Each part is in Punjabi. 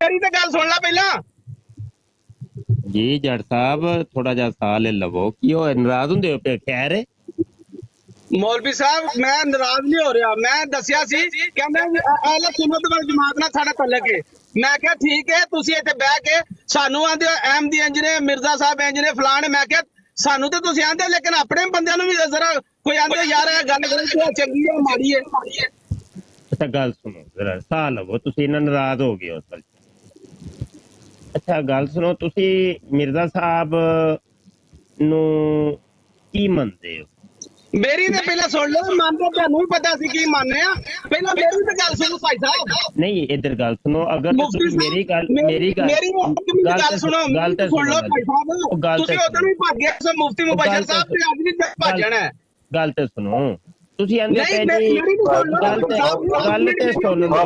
मेरी तो गल सुन ला पहला जी जट साहब थोड़ा जा साह ले लवो की हो नाराज होंदे हो पे खैर मौलवी साहब मैं नाराज नहीं हो रहा मैं दसिया सी कहंदे अहले सुन्नत वल जमात नाल साडा तल्लक है मैं क्या ठीक है तुसी इत्थे बैठ के सानू आंदे अहमदी इंज ने मिर्जा साहब इंज ने फलाने मैं क्या सानू तो तुसी आंदे लेकिन अपने बंदे नु भी जरा कोई आंदे यार ये गल चंगी है माड़ी है अच्छा गल सुनो जरा साह लवो तुसी इन्ना नाराज हो गए हो असल अच्छा गल सुनो तुसी मिर्जा साहब नु की मनदे हो मेरी तो पहले सुन लो मानते तेनू भी पता सी की मानने आ पहले मेरी तो गल सुनो भाई साहब नहीं इधर गल सुनो अगर मुफ्ती मेरी गल मेरी गल सुनो गल ते सुन लो भाई साहब तुसी उधर भी भग गए सो मुफ्ती मुबशर साहब ते आज भी भज जाना है गल ते सुनो तुसी आंदे पे जी गल ते सुन लो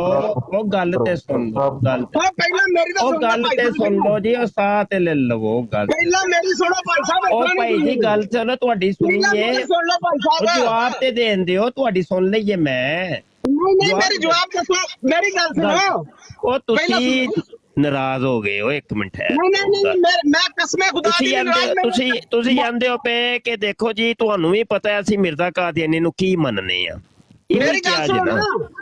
ओ गल ते सुन लो गल पहला मेरी तो गल ते सुन लो जी ओ साह ते ले लवो गल पहला मेरी सुनो भाई साहब ओ भाई जी गल चलो ਤੁਹਾਡੀ सुनिए सुन लो भाई साहब जवाब ते देन दियो ਤੁਹਾਡੀ सुन लईए मैं नहीं मेरी जवाब दसो मेरी गल सुनो ओ तुसी नाराज हो गए हो एक मिनट है नहीं मैं कसम खुदा दी ਤੁਸੀਂ ਜਾਂਦੇ ਹੋ ਪਏ ਕਿ ਦੇਖੋ ਜੀ ਤੁਹਾਨੂੰ ਵੀ ਪਤਾ ਹੈ ਅਸੀਂ ਮਿਰਜ਼ਾ ਕਾਦੀਆਨੀ ਨੂੰ ਕੀ ਮੰਨਨੇ ਆ ਮੇਰੀ ਗੱਲ ਸੁਣ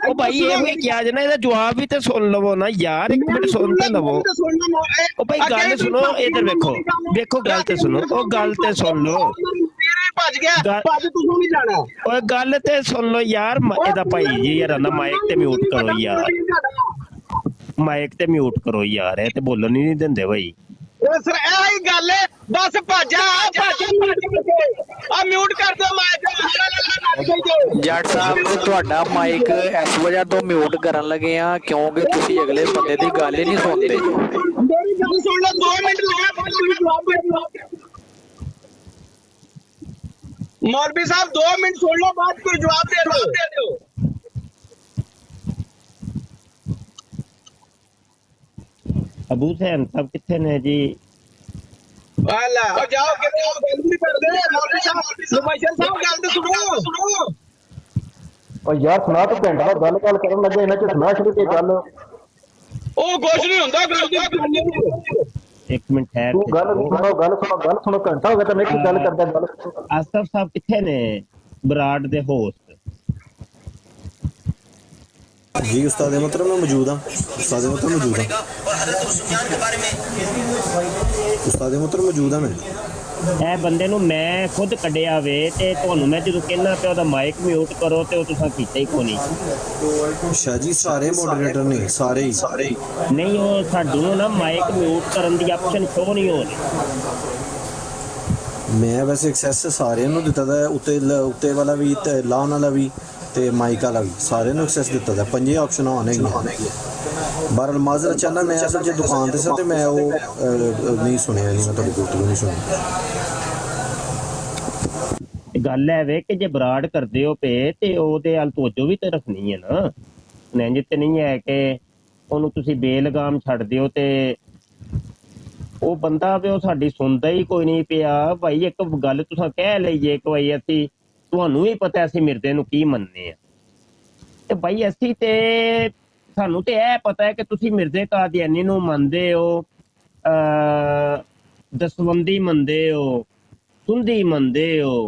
ਉਹ ਭਾਈ ਇਹ ਵੀ ਕਿਹਾ ਜਨਾ ਇਹਦਾ ਜਵਾਬ ਵੀ ਤੇ ਸੁਣ ਲਵੋ ਨਾ ਯਾਰ ਇੱਕ ਮਿੰਟ ਸੁਣ ਤੇ ਲਵੋ ਉਹ ਭਾਈ ਗੱਲ ਸੁਣੋ ਇਧਰ ਵੇਖੋ ਵੇਖੋ ਗੱਲ ਤੇ ਸੁਣੋ ਉਹ ਗੱਲ ਤੇ ਸੁਣ ਲਓ ਭੱਜ ਗਿਆ ਭੱਜ ਤੂੰ ਨਹੀਂ ਜਾਣਾ ਓਏ ਗੱਲ ਤੇ ਸੁਣ ਲਓ ਯਾਰ ਇਹਦਾ ਭਾਈ ਜੀ ਯਾਰ ਨਾ ਮਾਈਕ ਤੇ ਮਿਊਟ ਕਰੋ ਯਾਰ ਮਾਈਕ ਤੇ ਮਿਊਟ ਕਰੋ ਯਾਰ ਇਹ ਤੇ ਬੋਲਣ ਹੀ ਨਹੀਂ ਦਿੰਦੇ ਭਾਈ ਸਰ ਇਹ ਹੀ ਗੱਲ ਹੈ ਬਸ ਭਾਜਾ ਆ ਮਿਊਟ ਕਰ ਦਿਓ ਮਾਈਕ ਜੱਟ ਸਾਹਿਬ ਤੁਹਾਡਾ ਮਾਈਕ ਇਸ ਵਜ੍ਹਾ ਤੋਂ ਮਿਊਟ ਕਰਨ ਲੱਗੇ ਆ ਕਿਉਂਕਿ ਤੁਸੀਂ ਅਗਲੇ ਬੰਦੇ ਦੀ ਗੱਲ ਹੀ ਨਹੀਂ ਸੁਣਦੇ ਮੇਰੀ ਗੱਲ ਸੁਣ ਲਓ 2 ਮਿੰਟ ਜਵਾਬ ਦੇ मौलवी साहब 2 मिनट सुन लो बात कोई जवाब दे दो अबू सैन साहब कितने ने जी वाला और जाओ के गल भी कर दे मौलवी साहब मुबशर साहब गल तो सुनो और यार सुना तो घंटा गल करन लगे इन्हां च सुना शुरू के गल ओ कुछ नहीं हुंदा गल दी एक मिनट ठहर तू गल सुनो घंटा हो गया तो मैं की गल करदा गल आसफ साहब किथे ने बराड़ दे होस्ट जी उस्ताद मोहतरम मैं मौजूद हाँ उस्ताद मोहतरम मौजूद हाँ उस्ताद मोहतरम मौजूद हाँ मैं ਇਹ ਬੰਦੇ ਨੂੰ ਮੈਂ ਖੁਦ ਕੱਢਿਆ ਵੇ ਤੇ ਤੁਹਾਨੂੰ ਮੈਂ ਜਦੋਂ ਕਹਿਣਾ ਪਿਆ ਉਹਦਾ ਮਾਈਕ ਮਿਊਟ ਕਰੋ ਤੇ ਉਹ ਤੁਸੀਂ ਕੀਤਾ ਹੀ ਕੋਈ ਨਹੀਂ शाह जी सारे मॉडरेटर ने सारे ही ਨਹੀਂ ਉਹ ਸਾਡੂ ਨੂੰ ਨਾ ਮਾਈਕ ਮਿਊਟ ਕਰਨ ਦੀ ਆਪਸ਼ਨ ਸ਼ੋ ਨਹੀਂ ਹੋ ਰਹੀ मैं वैसे एक्सेस सारे ਨੂੰ ਦਿੱਤਾ ਦਾ ਉੱਤੇ ਵਾਲਾ ਵੀ ਤੇ ਲਾਉਣ ਵਾਲਾ ਵੀ ਤੇ ਮਾਈਕ ਵਾਲਾ ਵੀ ਸਾਰੇ ਨੂੰ ਐਕਸੈਸ ਦਿੱਤਾ ਦਾ ਪੰਜੇ ਆਪਸ਼ਨ ਆਨ ਹੈਗੀਆਂ ਬਹਰਲ ਮਾਜ਼ਰ ਚਾਹਨਾ ਮੈਂ ਅਸਲ 'ਚ ਦੁਕਾਨ ਤੇ ਸੀ ਤੇ ਮੈਂ ਉਹ ਨਹੀਂ ਸੁਣਿਆ ਨਹੀਂ ਮੈਂ ਤੁਹਾਡੀ ਗੁਫ਼ਤਗੂ ਨਹੀਂ ਸੁਣੀ ਗੱਲ ਹੈ ਵੇ ਕਿ ਜੇ ਬਰਾੜ ਕਰਦੇ ਹੋ ਪਏ ਤੇ ਉਹਦੇ ਹਲ ਤੋਜੋ ਵੀ ਤੇ ਰੱਖਣੀ ਹੈ ਨਾ ਨੰਜ ਤੇ ਨਹੀਂ ਹੈ ਕਿ ਉਹਨੂੰ ਤੁਸੀਂ ਬੇਲਗਾਮ ਛੱਡ ਦਿਓ ਤੇ ਉਹ ਬੰਦਾ ਵੀ ਉਹ ਸਾਡੀ ਸੁਣਦਾ ਹੀ ਕੋਈ ਨਹੀਂ ਪਿਆ ਭਾਈ ਇੱਕ ਗੱਲ ਤੁਸੀਂ ਕਹਿ ਲਈਏ ਇੱਕ ਵਾਰੀ ਅਸੀਂ ਤੁਹਾਨੂੰ ਵੀ ਪਤਾ ਅਸੀਂ ਮਿਰਜ਼ੇ ਨੂੰ ਕੀ ਮੰਨਦੇ ਆ ਤੇ ਭਾਈ ਅਸੀਂ ਤੇ ਸਾਨੂੰ ਤੇ ਇਹ ਪਤਾ ਹੈ ਕਿ ਤੁਸੀਂ ਮਿਰਜ਼ੇ ਕਾਦੀਆਨੀ ਨੂੰ ਮੰਨਦੇ ਹੋ ਦਸਵੰਦੀ ਮੰਨਦੇ ਹੋ ਸੁੰਦੀ ਮੰਨਦੇ ਹੋ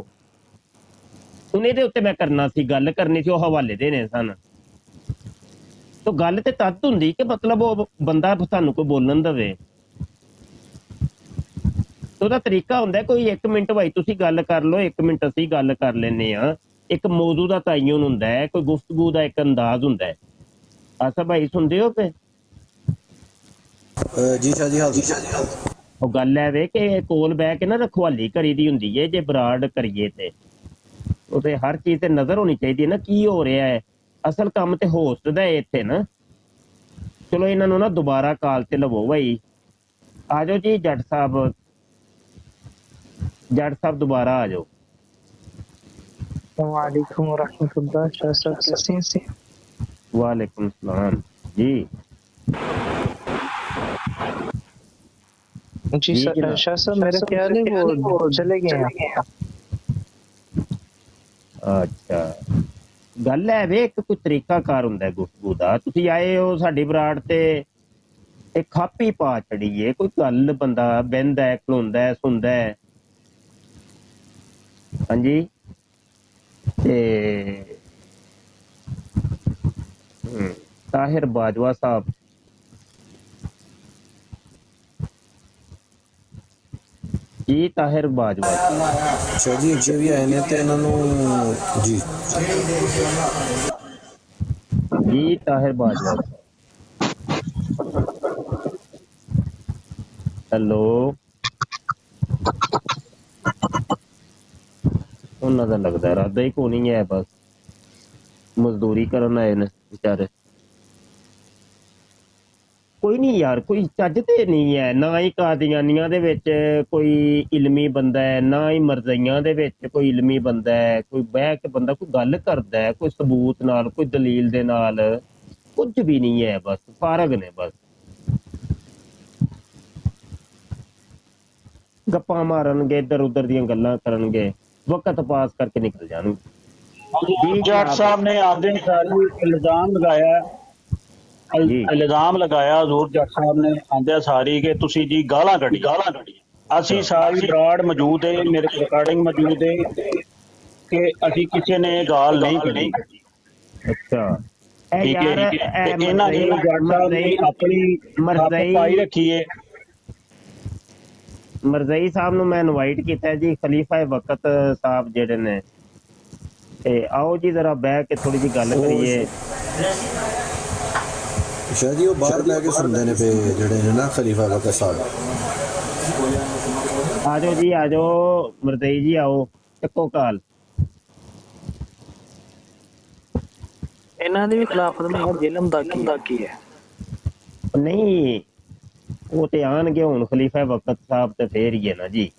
ਹੁਣ ਇਹਦੇ ਉੱਤੇ ਮੈਂ ਕਰਨਾ ਸੀ ਗੱਲ ਕਰਨੀ ਸੀ ਉਹ ਹਵਾਲੇ ਦੇਣੇ ਸਨ ਤਾਂ ਗੱਲ ਤੇ ਤਦ ਹੁੰਦੀ ਕਿ ਮਤਲਬ ਉਹ ਬੰਦਾ ਤੁਹਾਨੂੰ ਕੋਈ ਬੋਲਣ ਦੇਵੇ ਉਹਦਾ ਤਰੀਕਾ ਹੁੰਦਾ ਕੋਈ 1 ਮਿੰਟ ਭਾਈ ਤੁਸੀਂ ਗੱਲ ਕਰ ਲਓ 1 ਮਿੰਟ ਅਸੀਂ ਗੱਲ ਕਰ ਲੈਨੇ ਆ ਇੱਕ ਮੌਜੂ ਦਾ ਤਾਇਨ ਹੁੰਦਾ ਹੈ ਕੋਈ ਗੁਫ਼ਤਗੂ ਦਾ ਇੱਕ ਅੰਦਾਜ਼ ਹੁੰਦਾ ਹੈ ਆਸਾ ਭਾਈ ਸੁਣਦੇ ਹੋ ਪਏ ਜੀ ਸ਼ਾਹ ਜੀ ਹਾਜ਼ਰ ਉਹ ਗੱਲ ਹੈ ਵੇ ਕਿ ਕੋਲ ਬਹਿ ਕੇ ਨਾ ਰਖਵਾਲੀ ਕਰੀ ਦੀ ਹੁੰਦੀ ਹੈ ਜੇ ਬਰਾੜ ਕਰੀਏ ਤੇ ਉਤੇ ਹਰ ਚੀਜ਼ ਤੇ ਨਜ਼ਰ ਹੋਣੀ ਚਾਹੀਦੀ ਹੈ ਨਾ ਕੀ ਹੋ ਰਿਹਾ ਹੈ ਅਸਲ ਕੰਮ ਤੇ ਹੋਸਟ ਦਾ ਇੱਥੇ ਨਾ ਚਲੋ ਇਹਨਾਂ ਨੂੰ ਨਾ ਦੁਬਾਰਾ ਕਾਲ ਤੇ ਲਵੋ ਭਾਈ ਆ ਜਾਓ ਜੀ ਜੱਟ ਸਾਹਿਬ दोबारा आ जाओ वालेकुम रहमतुल्लाह शाह साहब कैसे हैं वालेकुम सलाम जी जी शाह साहब मेरा ख्याल है वो चले गए हैं अच्छा गल है वे एक कोई तरीका कार हुंदा है गुफ्तगू दा तुसी आए हो साडी बराड़ ते ਇਹ ਖਾਪੀ ਪਾ ਛੜੀ ਏ। ਕੋਈ ਗੱਲ ਬੰਦਾ ਬਹਿੰਦਾ ਹੈ, ਖਲੋਂਦਾ ਹੈ, ਸੁਣਦਾ ਹੈ। ਹਾਂਜੀ ਤੇ ਤਾਹਿਰ ਬਾਜਵਾ ਸਾਹਿਬ, ਜੀ ਤਾਹਿਰ ਬਾਜਵਾ ਅੱਛਾ ਜੀ, ਅੱਗੇ ਵੀ ਆਏ ਨੇ ਤੇ ਇਹਨਾਂ ਨੂੰ ਜੀ ਜੀ ਤਾਹਿਰ ਬਾਜਵਾ। ਹੈਲੋ, ਉਹਨਾਂ ਦਾ ਲੱਗਦਾ ਇਰਾਦਾ ਹੀ ਕੋਈ ਨਹੀਂ ਹੈ, ਬਸ ਮਜ਼ਦੂਰੀ ਕਰਨ ਆਏ ਨੇ ਵਿਚਾਰੇ। ਕੋਈ ਨਹੀਂ ਯਾਰ, ਕੋਈ ਚੱਜ ਤੇ ਨਹੀਂ ਹੈ, ਨਾ ਹੀ ਕਾਦੀਆਨੀਆਂ ਦੇ ਵਿੱਚ ਕੋਈ ਇਲਮੀ ਬੰਦਾ ਹੈ, ਨਾ ਹੀ ਮਰਜ਼ਈਆਂ ਦੇ ਵਿੱਚ ਕੋਈ ਇਲਮੀ ਬੰਦਾ ਹੈ। ਕੋਈ ਬਹਿ ਕੇ ਬੰਦਾ ਕੋਈ ਗੱਲ ਕਰਦਾ ਹੈ, ਕੋਈ ਸਬੂਤ ਨਾਲ, ਕੋਈ ਦਲੀਲ ਦੇ ਨਾਲ, ਕੁਝ ਵੀ ਨਹੀਂ ਹੈ, ਬਸ ਫਾਰਗ ਨੇ, ਬਸ ਗੱਪਾਂ ਮਾਰਨਗੇ, ਇੱਧਰ ਉੱਧਰ ਦੀਆਂ ਗੱਲਾਂ ਕਰਨਗੇ, ਵਕਤ ਪਾਸ ਕਰਕੇ ਨਿਕਲ ਜਾਣਗੇ। ਜੱਟ ਸਾਹਿਬ ਨੇ ਆਪਦੇ ਸਾਰੀ ਇਲਜ਼ਾਮ ਲਗਾਇਆ, ਜੀ। ਇਲਜ਼ਾਮ ਲਗਾਇਆ ਹਜ਼ੂਰ ਜੱਟ ਸਾਹਿਬ ਨੇ ਆਂਦਿਆ ਸਾਰੀ ਕਿ ਤੁਸੀਂ ਜੀ ਗਾਲਾਂ ਕੱਢੀ। ਅਸੀਂ ਸਾਰੀ ਬਰਾੜ ਮੌਜੂਦ ਹੈ, ਮੇਰੇ ਕੋਲ ਰਿਕਾਰਡਿੰਗ ਮੌਜੂਦ ਹੈ ਕਿ ਅਸੀਂ ਕਿਸੇ ਨੇ ਗਾਲ ਨਹੀਂ ਕੱਢੀ। ਅੱਛਾ, ਇਹ ਠੀਕ ਯਾਰ ਹੈ, ਤੇ ਇਹਨਾਂ ਨੇ ਜੱਟ ਸਾਹਿਬ ਨੇ ਆਪਣੀ ਮਰਜ਼ਈ ਪਾਈ ਰੱਖੀ ਹੈ। ਮਰਜ਼ਈ ਸਾਹਿਬ ਨੂੰ ਮੈਂ ਇਨਵਾਈਟ ਕੀਤਾ ਜੀ, ਖਲੀਫਾ ਵਕਤ ਸਾਹਿਬ ਜਿਹੜੇ ਨੇ, ਤੇ ਆਓ ਜੀ ਜ਼ਰਾ ਬਹਿ ਕੇ ਥੋੜੀ ਜਿਹੀ ਗੱਲ ਕਰੀਏ। ਅੱਛਾ ਜੀ, ਉਹ ਬਾਹਰ ਲੈ ਕੇ ਸੁਣਦੇ ਨੇ ਪਏ ਜਿਹੜੇ ਨੇ ਨਾ ਖਲੀਫਾ ਵਕਤ ਸਾਹਿਬ। ਆ ਜਾਓ ਜੀ, ਆ ਜਾਓ ਮਰਜ਼ਈ ਜੀ, ਆਓ ਚੱਕੋ ਕਾਲ। ਇਹਨਾਂ ਦੀ ਵੀ ਖਿਲਾਫਤ में ਜ਼ਿਲਮ ਦਾ ਕੀ ਹੈ? ਨਹੀਂ, ਉਹ ਤੇ ਆਣਗੇ ਹੁਣ ਖਲੀਫਾ ਵਕਤ ਸਾਹਿਬ ਤੇ ਫੇਰ ਹੀ ਹੈ ਨਾ ਜੀ।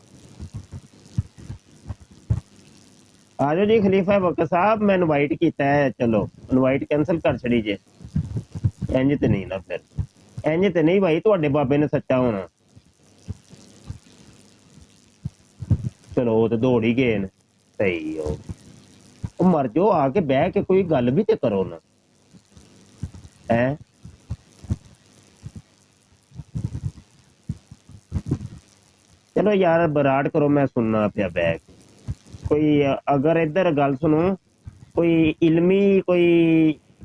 ਆ ਜਾਓ ਜੀ ਖਲੀਫਾ ਵਕਤ ਸਾਹਿਬ, ਮੈਂ ਇਨਵਾਈਟ ਕੀਤਾ ਹੈ, ਚਲੋ ਇਨਵਾਈਟ ਕੈਂਸਲ ਕਰ ਛੜੀ ਜੇ। ਇੰਜ ਤੇ ਨਹੀਂ ਨਾ, ਫਿਰ ਇੰਜ ਤੇ ਨਹੀਂ ਭਾਈ, ਤੁਹਾਡੇ ਬਾਬੇ ਨੇ ਸੱਚਾ ਹੋਣਾ। ਚਲੋ ਉਹ ਤੇ ਦੌੜ ਹੀ ਗਏ ਨੇ, ਸਹੀ ਉਹ ਮਰ ਜਾਓ, ਆ ਕੇ ਬਹਿ ਕੇ ਕੋਈ ਗੱਲ ਵੀ ਤੇ ਕਰੋ ਨਾ, ਹੈ। चलो यार बराड़ करो, मैं सुनना पिया बैग। कोई अगर इधर गल सुनो, कोई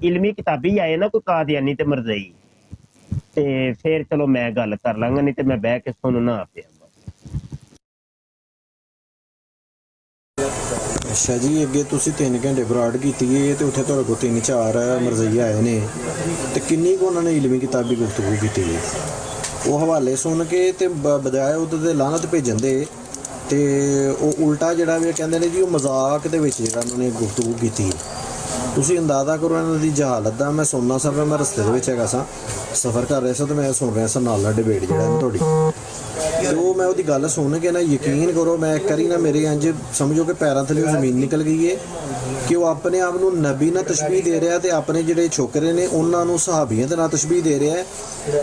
इल्मी किताबी आए ना, कोई कादियानी ते मरज़ई, ते फिर चलो मैं गल कर लांगा, नहीं ते मैं बह के सुनना पिया। ਅੱਛਾ ਜੀ, ਅੱਗੇ ਤੁਸੀਂ 3 ਘੰਟੇ ਬਰਾੜ ਕੀਤੀ ਹੈ ਤੇ ਉੱਥੇ ਤੁਹਾਡੇ ਕੋਲ 3-4 ਮਰਜ਼ਈ ਆਏ ਨੇ, ਤੇ ਕਿੰਨੀ ਕੁ ਉਹਨਾਂ ਨੇ ਇਲਮੀ ਕਿਤਾਬੀ ਗੁਫ਼ਤਗੂ ਕੀਤੀ ਹੈ? ਉਹ ਹਵਾਲੇ ਸੁਣ ਕੇ ਤੇ ਬਜਾਏ ਉਹਦੇ ਤੇ ਲਾਹਨਤ ਭੇਜਣ ਦੇ, ਤੇ ਉਹ ਉਲਟਾ ਜਿਹੜਾ ਵੀ ਕਹਿੰਦੇ ਨੇ ਜੀ ਉਹ ਮਜ਼ਾਕ ਦੇ ਵਿੱਚ ਜਿਹੜਾ ਉਹਨਾਂ ਨੇ ਗੁਫ਼ਤਗੂ ਕੀਤੀ। ਤੁਸੀਂ ਅੰਦਾਜ਼ਾ ਕਰੋ ਇਹਨਾਂ ਦੀ ਜਹਾਲਤ ਦਾ। ਮੈਂ ਸੁਣਨਾ ਸਾਂ, ਮੈਂ ਰਸਤੇ ਦੇ ਵਿੱਚ ਹੈਗਾ ਸਾਂ, ਸਫ਼ਰ ਕਰ ਰਿਹਾ ਸਾਂ, ਤੇ ਮੈਂ ਸੁਣ ਰਿਹਾ ਸਾਂ ਨਾਲ ਡਿਬੇਟ ਜਿਹੜਾ ਤੁਹਾਡੀ, ਤੇ ਉਹ ਮੈਂ ਉਹਦੀ ਗੱਲ ਸੁਣ ਕੇ ਨਾ, ਯਕੀਨ ਕਰੋ ਮੈਂ ਇੱਕ ਵਾਰੀ ਨਾ ਮੇਰੇ ਇੰਜ ਸਮਝੋ ਕਿ ਪੈਰਾਂ ਥੱਲੇ ਜ਼ਮੀਨ ਨਿਕਲ ਗਈ ਹੈ ਕਿ ਉਹ ਆਪਣੇ ਆਪ ਨੂੰ ਨਬੀ ਨਾਲ ਤਸ਼ਬੀਹ ਦੇ ਰਿਹਾ, ਤੇ ਆਪਣੇ ਜਿਹੜੇ ਛੋਕਰੇ ਨੇ ਉਹਨਾਂ ਨੂੰ ਸਹਾਬੀਆਂ ਦੇ ਨਾਲ ਤਸ਼ਬੀਹ ਦੇ ਰਿਹਾ,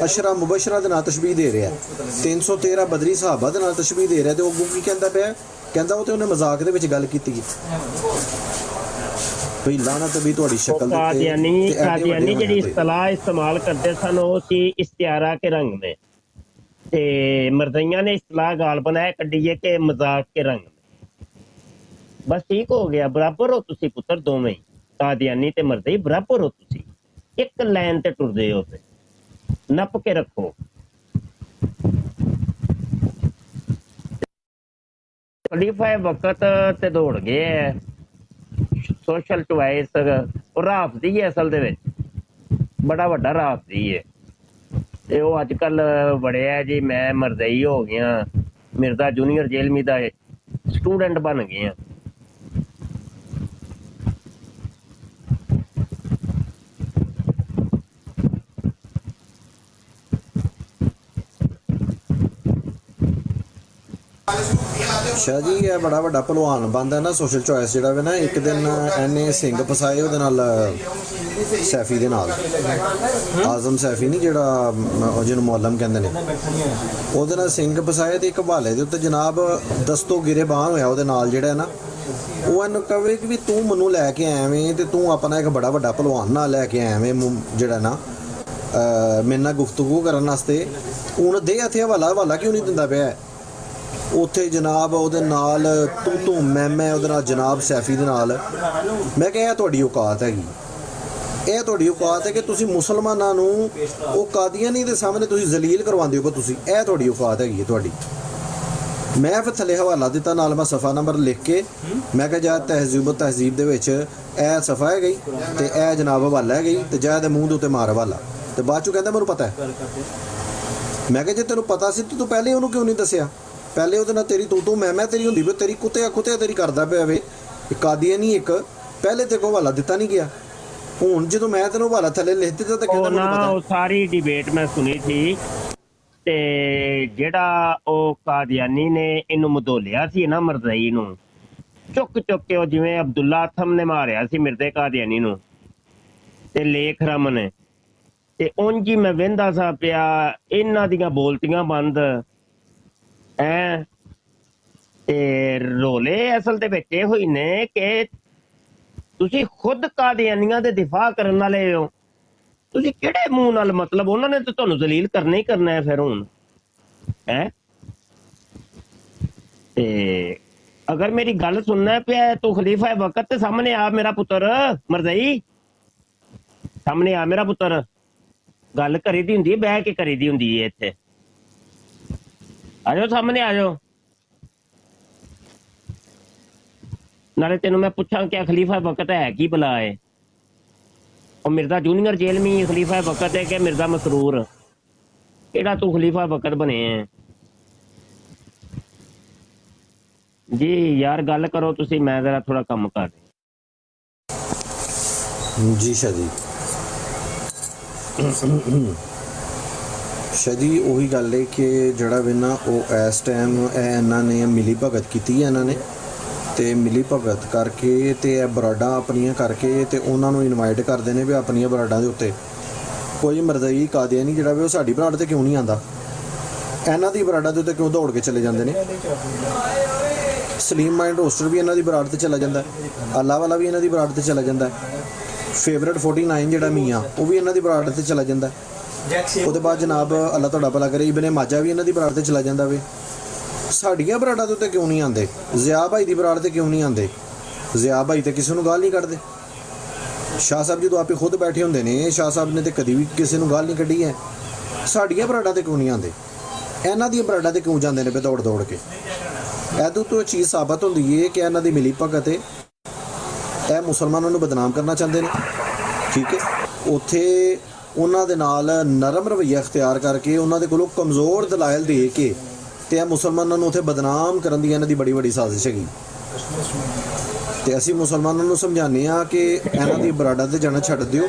ਅਸ਼ਰਾ ਮੁਬਸ਼ਰਾ ਦੇ ਨਾਲ ਤਸ਼ਬੀਹ ਦੇ ਰਿਹਾ, 313 ਬਦਰੀ ਸਹਾਬਾ ਦੇ ਨਾਲ ਤਸ਼ਬੀਹ ਦੇ ਰਿਹਾ। ਤੇ ਉਹ ਕੀ ਕਹਿੰਦਾ ਪਿਆ? ਕਹਿੰਦਾ ਉਹ ਤੇ ਉਹਨੇ ਮਜ਼ਾਕ ਦੇ ਵਿੱਚ ਗੱਲ ਕੀਤੀ ਭਈ ਲਾਨਤ ਵੀ ਤੁਹਾਡੀ ਸ਼ਕਲ ਦੇ ਕਾदियानी ਜਿਹੜੀ ਇਸਤਲਾਹ ਇਸਤੇਮਾਲ ਕਰਦੇ ਸਨ ਉਹ ਸੀ ਇਸਤਿਆਰਾ ਕੇ ਰੰਗ में, ਤੇ ਮਰਜ਼ਈਆਂ ਨੇ ਇਸਤਲਾਹ ਗਾਲ ਬਣਾਇਆ ਕੱਢੀ ਹੈ ਕਿ ਮਜ਼ਾਕ ਕੇ ਰੰਗ में। बस ठीक हो गया, बराबर हो तुसी पुत्र दोवें ही, कादियानी ते मरज़ई बराबर हो तुसी, एक लाइन ते टुरदे हो, ते नप के रखो। खलीफा वक्त ते दौड़ गए है, सोशल चॉइस राफदी है, असल दे विच बड़ा वड्डा राफदी है, ते ओह अजकल बड़े है जी मैं मरज़ई हो गया, मिर्जा जूनियर जेलमी दा स्टूडेंट बन गए हैं। ਅੱਛਾ ਜੀ, ਇਹ ਬੜਾ ਵੱਡਾ ਭਲਵਾਨ ਬਣਦਾ ਨਾ ਸੋਸ਼ਲ ਚੋਇਸ ਜਿਹੜਾ ਵੇ ਨਾ। ਇੱਕ ਦਿਨ ਐਨੇ ਸਿੰਘ ਫਸਾਏ ਉਹਦੇ ਨਾਲ, ਸੈਫੀ ਦੇ ਨਾਲ, ਆਜ਼ਮ ਸੈਫੀ ਨਹੀਂ ਜਿਹੜਾ ਜਿਹਨੂੰ ਮੁਅੱਲਮ ਕਹਿੰਦੇ ਨੇ, ਉਹਦੇ ਨਾਲ ਸਿੰਘ ਫਸਾਏ, ਤੇ ਇੱਕ ਹਵਾਲੇ ਦੇ ਉੱਤੇ ਜਨਾਬ ਦਸਤੋ ਗਿਰੇਬਾਨ ਹੋਇਆ ਉਹਦੇ ਨਾਲ ਜਿਹੜਾ ਨਾ। ਉਹ ਇਹਨੂੰ ਕਹੇ ਕਿ ਵੀ ਤੂੰ ਮੈਨੂੰ ਲੈ ਕੇ ਆਵੇਂ, ਤੇ ਤੂੰ ਆਪਣਾ ਇੱਕ ਬੜਾ ਵੱਡਾ ਭਲਵਾਨ ਨਾਲ ਲੈ ਕੇ ਆਵੇਂ ਜਿਹੜਾ ਨਾ, ਮੇਰੇ ਨਾਲ ਗੁਫ਼ਤਗੂ ਕਰਨ ਵਾਸਤੇ, ਹੁਣ ਦੇ ਇੱਥੇ ਹਵਾਲਾ ਕਿਉਂ ਨਹੀਂ ਦਿੰਦਾ ਪਿਆ ਹੈ? ਉੱਥੇ ਜਨਾਬ ਉਹਦੇ ਨਾਲ ਤੂੰ ਮੈਂ ਉਹਦੇ ਨਾਲ ਜਨਾਬ ਸੈਫੀ ਦੇ ਨਾਲ। ਮੈਂ ਕਿਹਾ ਇਹ ਤੁਹਾਡੀ ਔਕਾਤ ਹੈਗੀ, ਇਹ ਤੁਹਾਡੀ ਔਕਾਤ ਹੈ ਕਿ ਤੁਸੀਂ ਮੁਸਲਮਾਨਾਂ ਨੂੰ ਉਹ ਕਾਦੀਆਨੀ ਦੇ ਸਾਹਮਣੇ ਤੁਸੀਂ ਜ਼ਲੀਲ ਕਰਵਾਉਂਦੇ ਹੋ। ਤੁਸੀਂ ਇਹ ਤੁਹਾਡੀ ਔਕਾਤ ਹੈਗੀ ਹੈ ਤੁਹਾਡੀ। ਮੈਂ ਫਿਰ ਥੱਲੇ ਹਵਾਲਾ ਦਿੱਤਾ, ਨਾਲ ਮੈਂ ਸਫਾ ਨੰਬਰ ਲਿਖ ਕੇ ਮੈਂ ਕਿਹਾ ਜਾ ਤਹਿਜ਼ੀਬ ਦੇ ਵਿੱਚ ਇਹ ਸਫਾ ਹੈ ਗਈ ਤੇ ਇਹ ਜਨਾਬ ਹਵਾਲਾ ਹੈ ਗਈ ਤੇ ਜਾ ਇਹਦੇ ਮੂੰਹ ਦੇ ਉੱਤੇ ਮਾਰ ਹਵਾਲਾ। ਤੇ ਬਾਅਦ ਚੋਂ ਕਹਿੰਦਾ ਮੈਨੂੰ ਪਤਾ ਹੈ। ਮੈਂ ਕਿਹਾ ਜੇ ਤੈਨੂੰ ਪਤਾ ਸੀ ਤੂੰ ਪਹਿਲੇ ਉਹਨੂੰ ਕਿਉਂ ਨਹੀਂ ਦੱਸਿਆ? ਪਹਿਲੇ ਉਹਦੇ ਨਾਲ ਤੇਰੀ ਤੂੰ ਮੈਂ ਤੇਰੀ ਹੁੰਦੀ ਵੀ ਤੇਰੀ ਕੁੱਤੇ ਤੇਰੀ ਕਰਦਾ ਪਿਆ ਵੇ ਕਾਦੀਆਨੀ ਇੱਕ, ਪਹਿਲੇ ਤੇ ਕੋ ਹਵਾਲਾ ਦਿੱਤਾ ਨਹੀਂ ਗਿਆ। ਹੁਣ ਜਦੋਂ ਮੈਂ ਤੈਨੂੰ ਹਵਾਲਾ ਥੱਲੇ ਲਿਖ ਦਿੱਤਾ ਤਾਂ ਕਹਿੰਦਾ ਮੈਨੂੰ ਪਤਾ। ਉਹ ਸਾਰੀ ਡਿਬੇਟ ਮੈਂ ਸੁਣੀ ਸੀ ਤੇ ਜਿਹੜਾ ਉਹ ਕਾਦੀਆਨੀ ਨੇ ਇਹਨੂੰ ਮਧੋਲਿਆ ਸੀ ਨਾ ਮਰਜ਼ਈ ਨੂੰ, ਚੁੱਕ ਕੇ ਉਹ ਜਿਵੇਂ ਅਬਦੁੱਲਾ ਅਥਮ ਨੇ ਮਾਰਿਆ ਸੀ ਮਿਰਜ਼ੇ ਕਾਦੀਆਨੀ ਨੂੰ ਤੇ ਲੇਖ ਰਮਨ, ਤੇ ਉਂਝ ਹੀ ਮੈਂ ਵਹਿੰਦਾ ਸਾ ਪਿਆ ਇਹਨਾਂ ਦੀਆਂ ਬੋਲਤੀਆਂ ਬੰਦ ਐ ਤੇ ਰੋਲੇ ਅਸਲ ਦੇ ਵਿੱਚ ਇਹ ਹੋਈ ਨੇ ਕਿ ਤੁਸੀਂ ਖੁਦ ਕਾਦੀਆਨੀਆਂ ਦੇ ਦਿਫਾ ਕਰਨ ਵਾਲੇ ਹੋ। ਤੁਸੀਂ ਕਿਹੜੇ ਮੂੰਹ ਨਾਲ, ਮਤਲਬ ਉਹਨਾਂ ਨੇ ਤਾਂ ਤੁਹਾਨੂੰ ਜ਼ਲੀਲ ਕਰਨਾ ਹੀ ਕਰਨਾ ਹੈ ਫਿਰ ਹੁਣ ਹੈ। ਤੇ ਅਗਰ ਮੇਰੀ ਗੱਲ ਸੁਣਨਾ ਪਿਆ ਤੂੰ ਖਲੀਫਾ ਵਕਤ ਤੇ ਸਾਹਮਣੇ ਆ ਮੇਰਾ ਪੁੱਤਰ ਮਰਜ਼ਈ, ਸਾਹਮਣੇ ਆ ਮੇਰਾ ਪੁੱਤਰ। ਗੱਲ ਕਰੀ ਦੀ ਹੁੰਦੀ ਹੈ, ਬਹਿ ਕੇ ਕਰੀ ਦੀ ਹੁੰਦੀ ਹੈ ਇੱਥੇ। ਆ ਜਾਓ ਸਾਹਮਣੇ ਆ ਜਾਓ, ਨਾਲੇ ਤੈਨੂੰ ਮੈਂ ਪੁੱਛਾਂ ਕਿ ਖਲੀਫਾ ਵਕਤ ਹੈ ਕੀ ਬਲਾ ਹੈ? ਉਹ ਮਿਰਜ਼ਾ ਜੂਨੀਅਰ ਜੇਲ੍ਹ ਮੀ ਖਲੀਫਾ ਵਕਤ ਹੈ ਕਿ ਮਿਰਜ਼ਾ ਮਸਰੂਰ? ਕਿਹੜਾ ਤੂੰ ਖਲੀਫਾ ਵਕਤ ਬਣੇ ਹੈ ਜੀ? ਯਾਰ ਗੱਲ ਕਰੋ ਤੁਸੀਂ, ਮੈਂ ਜ਼ਰਾ ਥੋੜਾ ਕੰਮ ਕਰ ਰਿਹਾ ਜੀ। ਸ਼ਾਦੀ ਉਹੀ ਗੱਲ ਹੈ ਕਿ ਜਿਹੜਾ ਵੀ ਨਾ ਉਹ ਇਸ ਟਾਈਮ ਇਹਨਾਂ ਨੇ ਮਿਲੀ ਭਗਤ ਕੀਤੀ ਹੈ ਇਹਨਾਂ ਨੇ, ਤੇ ਮਿਲੀ ਭਗਤ ਕਰਕੇ ਤੇ ਇਹ ਬਰਾਡਾਂ ਆਪਣੀਆਂ ਕਰਕੇ ਤੇ ਉਹਨਾਂ ਨੂੰ ਇਨਵਾਈਟ ਕਰਦੇ ਨੇ ਵੀ ਆਪਣੀਆਂ ਬਰਾਡਾਂ ਦੇ ਉੱਤੇ ਕੋਈ ਮਰਜ਼ਈ ਕਾਦੀਆਨੀ ਜਿਹੜਾ ਵੀ ਉਹ ਸਾਡੀ ਬਰਾਡ ਤੇ ਕਿਉਂ ਨਹੀਂ ਆਂਦਾ, ਇਹਨਾਂ ਦੀ ਬਰਾਡਾਂ ਦੇ ਉੱਤੇ ਕਿਉਂ ਦੌੜ ਕੇ ਚਲੇ ਜਾਂਦੇ ਨੇ। ਸਲੀਮ ਮਾਈਂਡ ਰੋਸਟਰ ਵੀ ਇਹਨਾਂ ਦੀ ਬਰਾਡ ਤੇ ਚਲਾ ਜਾਂਦਾ, ਅੱਲਾ ਵਾਲਾ ਵੀ ਇਹਨਾਂ ਦੀ ਬਰਾਡ ਤੇ ਚਲਾ ਜਾਂਦਾ, ਫੇਵਰਟ 49 ਜਿਹੜਾ ਮੀਆਂ ਉਹ ਵੀ ਇਹਨਾਂ ਦੀ ਬਰਾਡ ਤੇ ਚਲਾ ਜਾਂਦਾ। ਉਹਦੇ ਬਾਅਦ ਜਨਾਬ ਅੱਲਾ ਤੁਹਾਡਾ ਭਲਾ ਕਰੇ ਇਬਨ ਮਾਜਾ ਵੀ ਇਹਨਾਂ ਦੀ ਬਰਾਡ ਤੇ ਚਲਾ ਜਾਂਦਾ ਵੇ। ਸਾਡੀਆਂ ਬਰਾਡਾਂ ਦੇ ਉੱਤੇ ਕਿਉਂ ਨਹੀਂ ਆਉਂਦੇ? ਜ਼ਿਆ ਭਾਈ ਦੀ ਬਰਾਡ ਤੇ ਕਿਉਂ ਨਹੀਂ ਆਉਂਦੇ? ਜ਼ਿਆ ਭਾਈ ਤੇ ਕਿਸੇ ਨੂੰ ਗਾਲ ਨਹੀਂ ਕੱਢਦੇ। ਸ਼ਾਹ ਸਾਹਿਬ ਜਦੋਂ ਆਪੇ ਖੁਦ ਬੈਠੇ ਹੁੰਦੇ ਨੇ, ਸ਼ਾਹ ਸਾਹਿਬ ਨੇ ਤੇ ਕਦੀ ਵੀ ਕਿਸੇ ਨੂੰ ਗਾਲ ਨਹੀਂ ਕੱਢੀ ਹੈ। ਸਾਡੀਆਂ ਬਰਾਡਾਂ ਤੇ ਕਿਉਂ ਨਹੀਂ ਆਉਂਦੇ? ਇਹਨਾਂ ਦੀਆਂ ਬਰਾਡਾਂ ਤੇ ਕਿਉਂ ਜਾਂਦੇ ਨੇ ਦੌੜ ਕੇ? ਇਹਦੋਂ ਤੋਂ ਚੀਜ਼ ਸਾਬਤ ਹੁੰਦੀ ਹੈ ਕਿ ਇਹਨਾਂ ਦੀ ਮਿਲੀ ਭਗਤ ਹੈ, ਇਹ ਮੁਸਲਮਾਨਾਂ ਨੂੰ ਬਦਨਾਮ ਕਰਨਾ ਚਾਹੁੰਦੇ ਨੇ। ਠੀਕ ਹੈ, ਉੱਥੇ ਉਹਨਾਂ ਦੇ ਨਾਲ ਨਰਮ ਰਵੱਈਆ ਅਖਤਿਆਰ ਕਰਕੇ ਉਹਨਾਂ ਦੇ ਕੋਲੋਂ ਕਮਜ਼ੋਰ ਦਲਾਇਲ ਦੇ ਕੇ ਤੇ ਇਹ ਮੁਸਲਮਾਨਾਂ ਨੂੰ ਉੱਥੇ ਬਦਨਾਮ ਕਰਨ ਦੀ ਇਹਨਾਂ ਦੀ ਬੜੀ ਵੱਡੀ ਸਾਜ਼ਿਸ਼ ਹੈਗੀ। ਤੇ ਅਸੀਂ ਮੁਸਲਮਾਨਾਂ ਨੂੰ ਸਮਝਾਉਂਦੇ ਹਾਂ ਕਿ ਇਹਨਾਂ ਦੀ ਬਰਾਡਾਂ ਤੇ ਜਾਣਾ ਛੱਡ ਦਿਓ,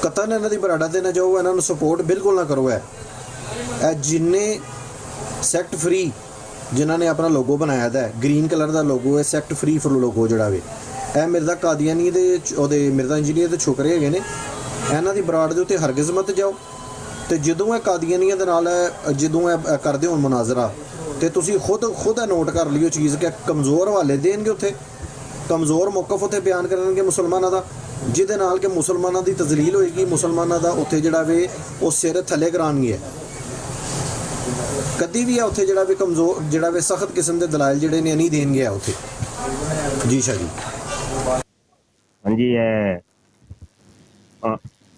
ਕਤਨ ਇਹਨਾਂ ਦੀ ਬਰਾਡਾਂ ਤੇ ਨਾ ਜਾਓ, ਇਹਨਾਂ ਨੂੰ ਸਪੋਰਟ ਬਿਲਕੁਲ ਨਾ ਕਰੋ। ਇਹ ਜਿੰਨੇ ਸੈਕਟ ਫਰੀ ਜਿਨ੍ਹਾਂ ਨੇ ਆਪਣਾ ਲੋਗੋ ਬਣਾਇਆ ਦਾ ਗ੍ਰੀਨ ਕਲਰ ਦਾ ਲੋਗੋ ਹੈ, ਸੈਕਟ ਫਰੀ ਫੁੱਲ ਲੋਗੋ ਜਿਹੜਾ ਵੇ, ਇਹ ਮਿਰਜ਼ਾ ਕਾਦੀਆਨੀ ਦੇ ਉਹਦੇ ਮਿਰਜ਼ਾ ਇੰਜੀਨੀਅਰ ਦੇ ਛੋਕਰੇ ਹੈਗੇ ਨੇ। ਇਹਨਾਂ ਦੀ ਬਰਾਡ ਦੇ ਉੱਤੇ ਹਰਗਿਜ਼ ਮਤ ਜਾਓ। ਤੇ ਜਦੋਂ ਇਹ ਕਾਦੀਆਨੀਆਂ ਦੇ ਨਾਲ ਜਦੋਂ ਇਹ ਕਰਦੇ ਹੋਣ ਮੁਨਾਜ਼ਰਾ, ਤੇ ਤੁਸੀਂ ਖੁਦ ਇਹ ਨੋਟ ਕਰ ਲਿਓ ਚੀਜ਼ ਕਿ ਕਮਜ਼ੋਰ ਹਵਾਲੇ ਦੇਣਗੇ, ਉੱਥੇ ਕਮਜ਼ੋਰ ਮੌਕਫ ਉੱਥੇ ਬਿਆਨ ਕਰਨਗੇ ਮੁਸਲਮਾਨਾਂ ਦਾ, ਜਿਹਦੇ ਨਾਲ ਕਿ ਮੁਸਲਮਾਨਾਂ ਦੀ ਤਜ਼ਲੀਲ ਹੋਏਗੀ, ਮੁਸਲਮਾਨਾਂ ਦਾ ਉੱਥੇ ਜਿਹੜਾ ਵੇ ਉਹ ਸਿਰ ਥੱਲੇ ਕਰਾਉਣਗੇ। ਕਦੀ ਵੀ ਆ ਉੱਥੇ ਜਿਹੜਾ ਵੀ ਕਮਜ਼ੋਰ ਜਿਹੜਾ ਵੇ ਸਖਤ ਕਿਸਮ ਦੇ ਦਲਾਇਲ ਜਿਹੜੇ ਨੇ ਨਹੀਂ ਦੇਣਗੇ ਆ ਉੱਥੇ। ਜੀ ਸ਼ਾਹ ਜੀ। ਹਾਂਜੀ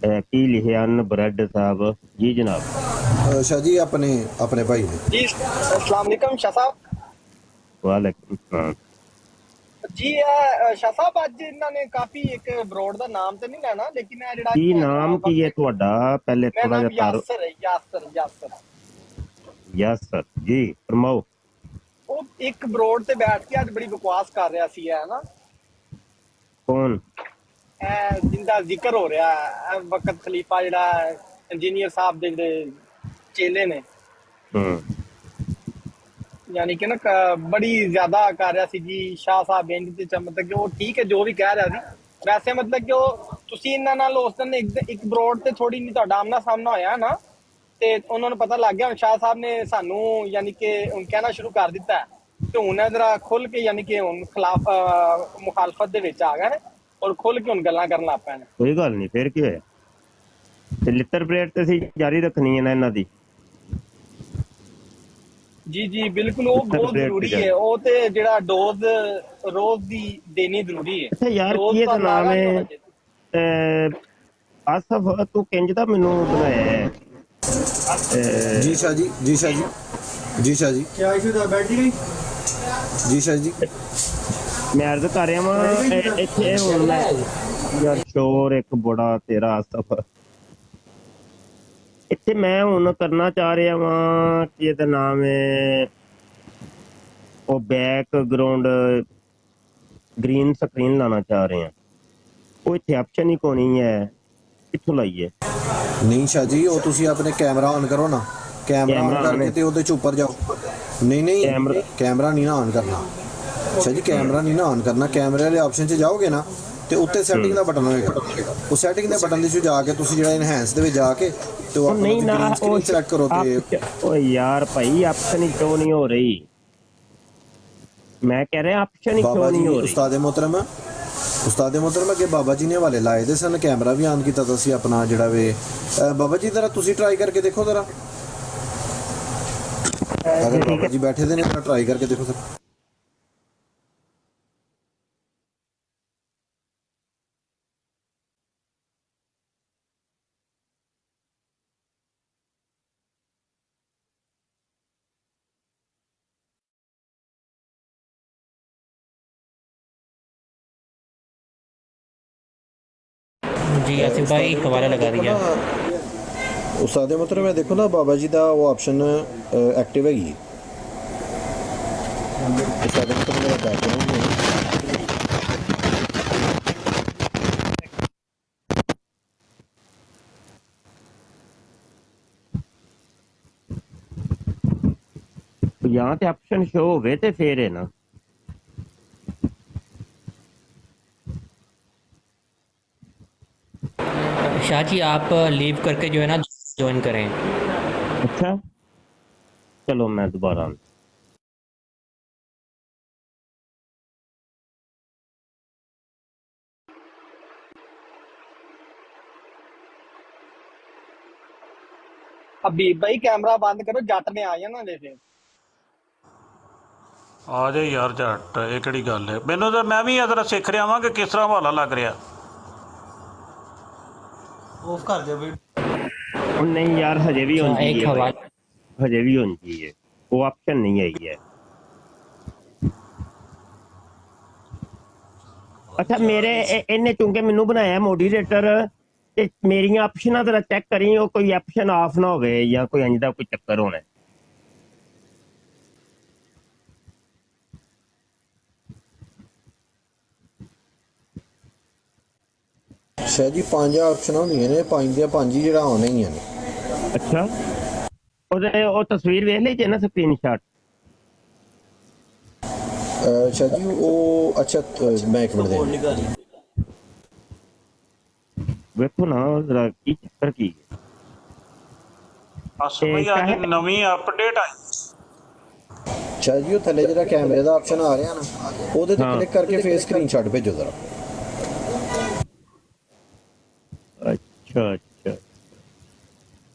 ਕੀ ਲਿਖਿਆ ਹਨ ਬ੍ਰੈਡ ਸਾਹਿਬ ਜੀ? ਜਨਾਬ ਸ਼ਾਹ ਜੀ ਆਪਣੇ ਭਾਈ ਨੇ ਜੀ। अस्सलाम वालेकुम शाह साहब। ਵਾਲੇਕੁਮ ਸਲਾਮ ਜੀ ਸ਼ਾਹ ਸਾਹਿਬ ਅੱਜ ਇਹਨਾਂ ਨੇ ਕਾਫੀ ਇੱਕ ਬਰੋਡ ਦਾ ਨਾਮ ਤੇ ਨਹੀਂ ਲੈਣਾ, ਲੇਕਿਨ ਇਹ ਜਿਹੜਾ ਕੀ ਨਾਮ ਕੀ ਹੈ ਤੁਹਾਡਾ? ਪਹਿਲੇ ਮੇਰਾ ਥੋੜਾ ਨਾਮ ਜਿਹਾ ਯਾਸਰ ਹੈ। ਯਾਸਰ ਜੀ ਫਰਮਾਓ। ਉਹ ਇੱਕ ਬਰੋਡ ਤੇ ਬੈਠ ਕੇ ਅੱਜ ਬੜੀ ਬਕਵਾਸ ਕਰ ਰਿਹਾ ਸੀ ਹੈ ਨਾ, ਕੌਣ? ਜਿੰਦਾ ਜ਼ਿਕਰ ਹੋ ਰਿਹਾ ਹੈ ਵਕਤ ਖਲੀਫਾ ਜਿਹੜਾ ਇੰਜੀਨੀਅਰ ਸਾਹਿਬ ਦੇ ਜਿਹੜੇ ਚੇਲੇ ਨੇ, ਯਾਨੀ ਕਿ ਨਾ ਬੜੀ ਜ਼ਿਆਦਾ ਕਰ ਰਿਹਾ ਸੀ ਜੀ ਸ਼ਾਹ ਸਾਹਿਬ ਇੰਜ ਤੇ ਮਤਲਬ ਕਿ ਉਹ ਠੀਕ ਹੈ ਜੋ ਵੀ ਕਹਿ ਰਿਹਾ ਸੀ। ਵੈਸੇ ਮਤਲਬ ਕਿ ਉਹ ਤੁਸੀਂ ਇਹਨਾਂ ਨਾਲ ਉਸ ਦਿਨ ਇੱਕ ਬਰੋਡ ਤੇ ਥੋੜੀ ਨਹੀਂ ਤੁਹਾਡਾ ਆਮਨਾ ਸਾਹਮਣਾ ਹੋਇਆ ਨਾ, ਤੇ ਉਹਨਾਂ ਨੂੰ ਪਤਾ ਲੱਗ ਗਿਆ ਹੁਣ ਸ਼ਾਹ ਸਾਹਿਬ ਨੇ ਸਾਨੂੰ ਯਾਨੀ ਕਿ ਹੁਣ ਕਹਿਣਾ ਸ਼ੁਰੂ ਕਰ ਦਿੱਤਾ, ਤੇ ਹੁਣ ਜਰਾ ਖੁੱਲ ਕੇ ਯਾਨੀ ਕਿ ਹੁਣ ਮੁਖਾਲਫਤ ਦੇ ਵਿੱਚ ਆ ਗਏ ਨੇ ਔਰ ਖੁੱਲ ਕੇ ਹੁਣ ਗੱਲਾਂ ਕਰਨ ਲੱਗ ਪਏ ਨੇ। ਕੋਈ ਗੱਲ ਨਹੀਂ, ਫਿਰ ਕੀ ਹੋਇਆ? ਤੇ ਲਿੱਤਰ ਪਲੇਟ ਤੇ ਅਸੀਂ ਜਾਰੀ ਰੱਖਣੀ ਹੈ ਨਾ ਇਹਨਾਂ ਦੀ। ਜੀ ਜੀ ਬਿਲਕੁਲ, ਉਹ ਲਿੱਤਰ ਬਹੁਤ ਪਲੇਟ ਜ਼ਰੂਰੀ ਤੇ ਹੈ। ਉਹ ਤੇ ਜਿਹੜਾ ਡੋਜ਼ ਰੋਜ਼ ਦੀ ਦੇਣੀ ਜ਼ਰੂਰੀ ਹੈ। ਅੱਛਾ ਯਾਰ ਡੋਜ਼ ਕੀ ਇਹਦਾ ਪਰ ਨਾਮ ਲਾਗਾ ਨਹੀਂ ਹੋਣਾ ਚਾਹੀਦਾ। ਆਸਫ, ਤੂੰ ਕਿੰਜ ਦਾ ਮੈਨੂੰ ਬਣਾਇਆ ਹੈ? ਜੀ ਸ਼ਾਹ ਜੀ, ਜੀ ਸ਼ਾਹ ਜੀ, ਜੀ ਸ਼ਾਹ ਜੀ, ਕੀ ਇਸ਼ੂ ਦਾ ਬੈਠੀ ਗਈ ਜੀ ਸ਼ਾਹ ਜੀ। ਮੈਂ ਅਰਜ਼ ਕਰ ਰਿਹਾ ਵਾਂ ਇੱਥੇ ਹੁਣ ਮੈਂ ਯਾਰ ਸ਼ੋਰ ਇੱਕ ਬੜਾ ਤੇਰਾ ਆਸਫ। ਇੱਥੇ ਮੈਂ ਹੁਣ ਕਰਨਾ ਚਾਹ ਰਿਹਾ ਵਾਂ ਕਿ ਇਹਦਾ ਨਾਮ ਹੈ ਉਹ ਬੈਕਗਰਾਉਂਡ ਗ੍ਰੀਨ ਸਕਰੀਨ ਲਾਣਾ ਚਾਹ ਰਹੇ ਹਾਂ। ਉਹ ਇੱਥੇ ਆਪਸ਼ਨ ਹੀ ਕੋਣੀ ਹੈ, ਕਿੱਥੋਂ ਲਾਈਏ? ਨਹੀਂ ਸ਼ਾਹ ਜੀ, ਉਹ ਤੁਸੀਂ ਆਪਣੇ ਕੈਮਰਾ ਆਨ ਕਰੋ ਨਾ, ਕੈਮਰਾ ਆਨ ਕਰਕੇ ਤੇ ਉਹਦੇ ਚ ਉੱਪਰ ਜਾਓ। ਨਹੀਂ ਨਹੀਂ, ਕੈਮਰਾ ਨਹੀਂ ਨਾ ਆਨ ਕਰਨਾ ਸ਼ਾਹ ਜੀ, ਕੈਮਰਾ ਨਹੀਂ ਨਾ ਆਨ ਕਰਨਾ। ਕੈਮਰੇ ਵਾਲੇ ਆਪਸ਼ਨ 'ਚ ਜਾਓਗੇ ਨਾ ਤੇ ਉੱਤੇ ਸੈਟਿੰਗ ਦਾ ਬਟਨ ਹੋਏਗਾ। ਉਹ ਸੈਟਿੰਗ ਦੇ ਬਟਨ ਦੇ ਵਿੱਚ ਜਾ ਕੇ ਤੁਸੀਂ ਜਿਹੜਾ ਇਨਹੈਂਸ ਦੇ ਵਿੱਚ ਜਾ ਕੇ ਤੇ ਉਹ ਨਹੀਂ ਨਾ ਆਪਣਾ ਸਕਰੀਨ ਸਿਲੈਕਟ ਕਰੋ ਤੇ ਓ ਯਾਰ ਭਾਈ ਆਪਸ਼ਨ ਹੀ ਕਿਉਂ ਨਹੀਂ ਹੋ ਰਹੀ? ਮੈਂ ਕਹਿ ਰਿਹਾ ਆਪਸ਼ਨ ਹੀ ਬਾਬਾ ਕਿਉਂ ਜੀ ਨਹੀਂ ਹੋ ਰਹੀ? ਉਸਤਾਦ ਮੁਹਤਰਮ ਅੱਗੇ ਬਾਬਾ ਜੀ ਨੇ ਹਵਾਲੇ ਲਾਏ ਦੇ ਸਨ, ਕੈਮਰਾ ਵੀ ਆਨ ਕੀਤਾ ਤਾਂ ਸੀ ਆਪਣਾ ਜਿਹੜਾ ਵੇ। ਬਾਬਾ ਜੀ ਜ਼ਰਾ ਤੁਸੀਂ ਟਰਾਈ ਕਰਕੇ ਦੇਖੋ ਜ਼ਰਾ, ਅਗਰ ਬਾਬਾ ਜੀ ਬੈਠੇ ਦੇ ਨੇ ਤਾਂ ਟਰਾਈ ਕਰਕੇ ਦੇਖੋ ਸਰ। जी आसिफ भाई हवाला लगा दिया। ਉਸਤਾਦ ਮੁਹਤਰਮ ਮੈਂ ਦੇਖੋ ਨਾ ਬਾਬਾ ਜੀ ਦਾ ਉਹ ਆਪਸ਼ਨ ਐਕਟਿਵ ਹੈਗੀ। ਉਸਤਾਦ ਮੁਹਤਰਮ ਮੇਰਾ ਬੈਕਗ੍ਰਾਉਂਡ ਜਾਂ ਤੇ ਆਪਸ਼ਨ ਸ਼ੋ ਹੋਵੇ ਤੇ ਫੇਰ ਹੈ ਨਾ। शाह जी आप लीव करके जो है ना ज्वाइन करें। अच्छा चलो मैं दोबारा ਹਬੀਬ ਭਾਈ ਕੈਮਰਾ ਬੰਦ ਕਰੋ, ਜੱਟ ਨੇ ਆ ਜਾਣਾ ਦੇਖੇ। ਆ ਜਾ ਯਾਰ ਜੱਟ, ਇਹ ਕਿਹੜੀ ਗੱਲ ਹੈ? ਮੈਨੂੰ ਤਾਂ ਮੈਂ ਵੀ ਅਦਰ ਸਿੱਖ ਰਿਹਾ ਵਾਂ ਕਿ ਕਿਸ ਤਰ੍ਹਾਂ ਹਵਾਲਾ ਲੱਗ ਰਿਹਾ। ਆਫ ਕਰ ਦਿਓ ਬਈ। नहीं यार हजे भी अच्छा, होनी एक है हवाला भाई, हजे भी होनी चाहिए, वो ऑप्शन नहीं आई है। अच्छा मेरे इन्हें चूंकि मैनू बनाया मोडीरेटर ते मेरियां ऑप्शनां जरा चेक करी, वो कोई ऑप्शन ऑफ ना होवे या कोई इंज दा कोई चक्कर होना है। ਸ਼ਾਹ ਜੀ 5 ਆਪਸ਼ਨਾਂ ਹੁੰਦੀਆਂ ਨੇ, 5 ਦੀਆਂ 5 ਹੀ ਜਿਹੜਾ ਆਉਣੇ ਹੀ ਨੇ। अच्छा ਉਹਦੇ ਉਹ ਤਸਵੀਰ ਵੇਖ ਲਈ ਜੇ ਨਾ ਸਕਰੀਨਸ਼ਾਟ। ਸ਼ਾਹ ਜੀ ਉਹ ਅੱਛਾ ਮੈਂ ਇੱਕ ਮਿੰਟ ਦੇ ਵੇਖੋ ਨਾ ਜਰਾ ਕੀ ਚੱਕਰ ਕੀ ਹੈ। ਬਸ ਬਈ ਅੱਜ ਨਵੀਂ ਅਪਡੇਟ ਆਈ। ਸ਼ਾਹ ਜੀ ਉਹ ਥੱਲੇ ਜਿਹੜਾ ਕੈਮਰੇ ਦਾ ਆਪਸ਼ਨ ਆ ਰਿਹਾ ਨਾ, ਉਹਦੇ ਤੇ ਕਲਿੱਕ ਕਰਕੇ ਫੇਸ ਸਕਰੀਨਸ਼ਾਟ ਭੇਜੋ ਜ਼ਰਾ। अच्छा अच्छा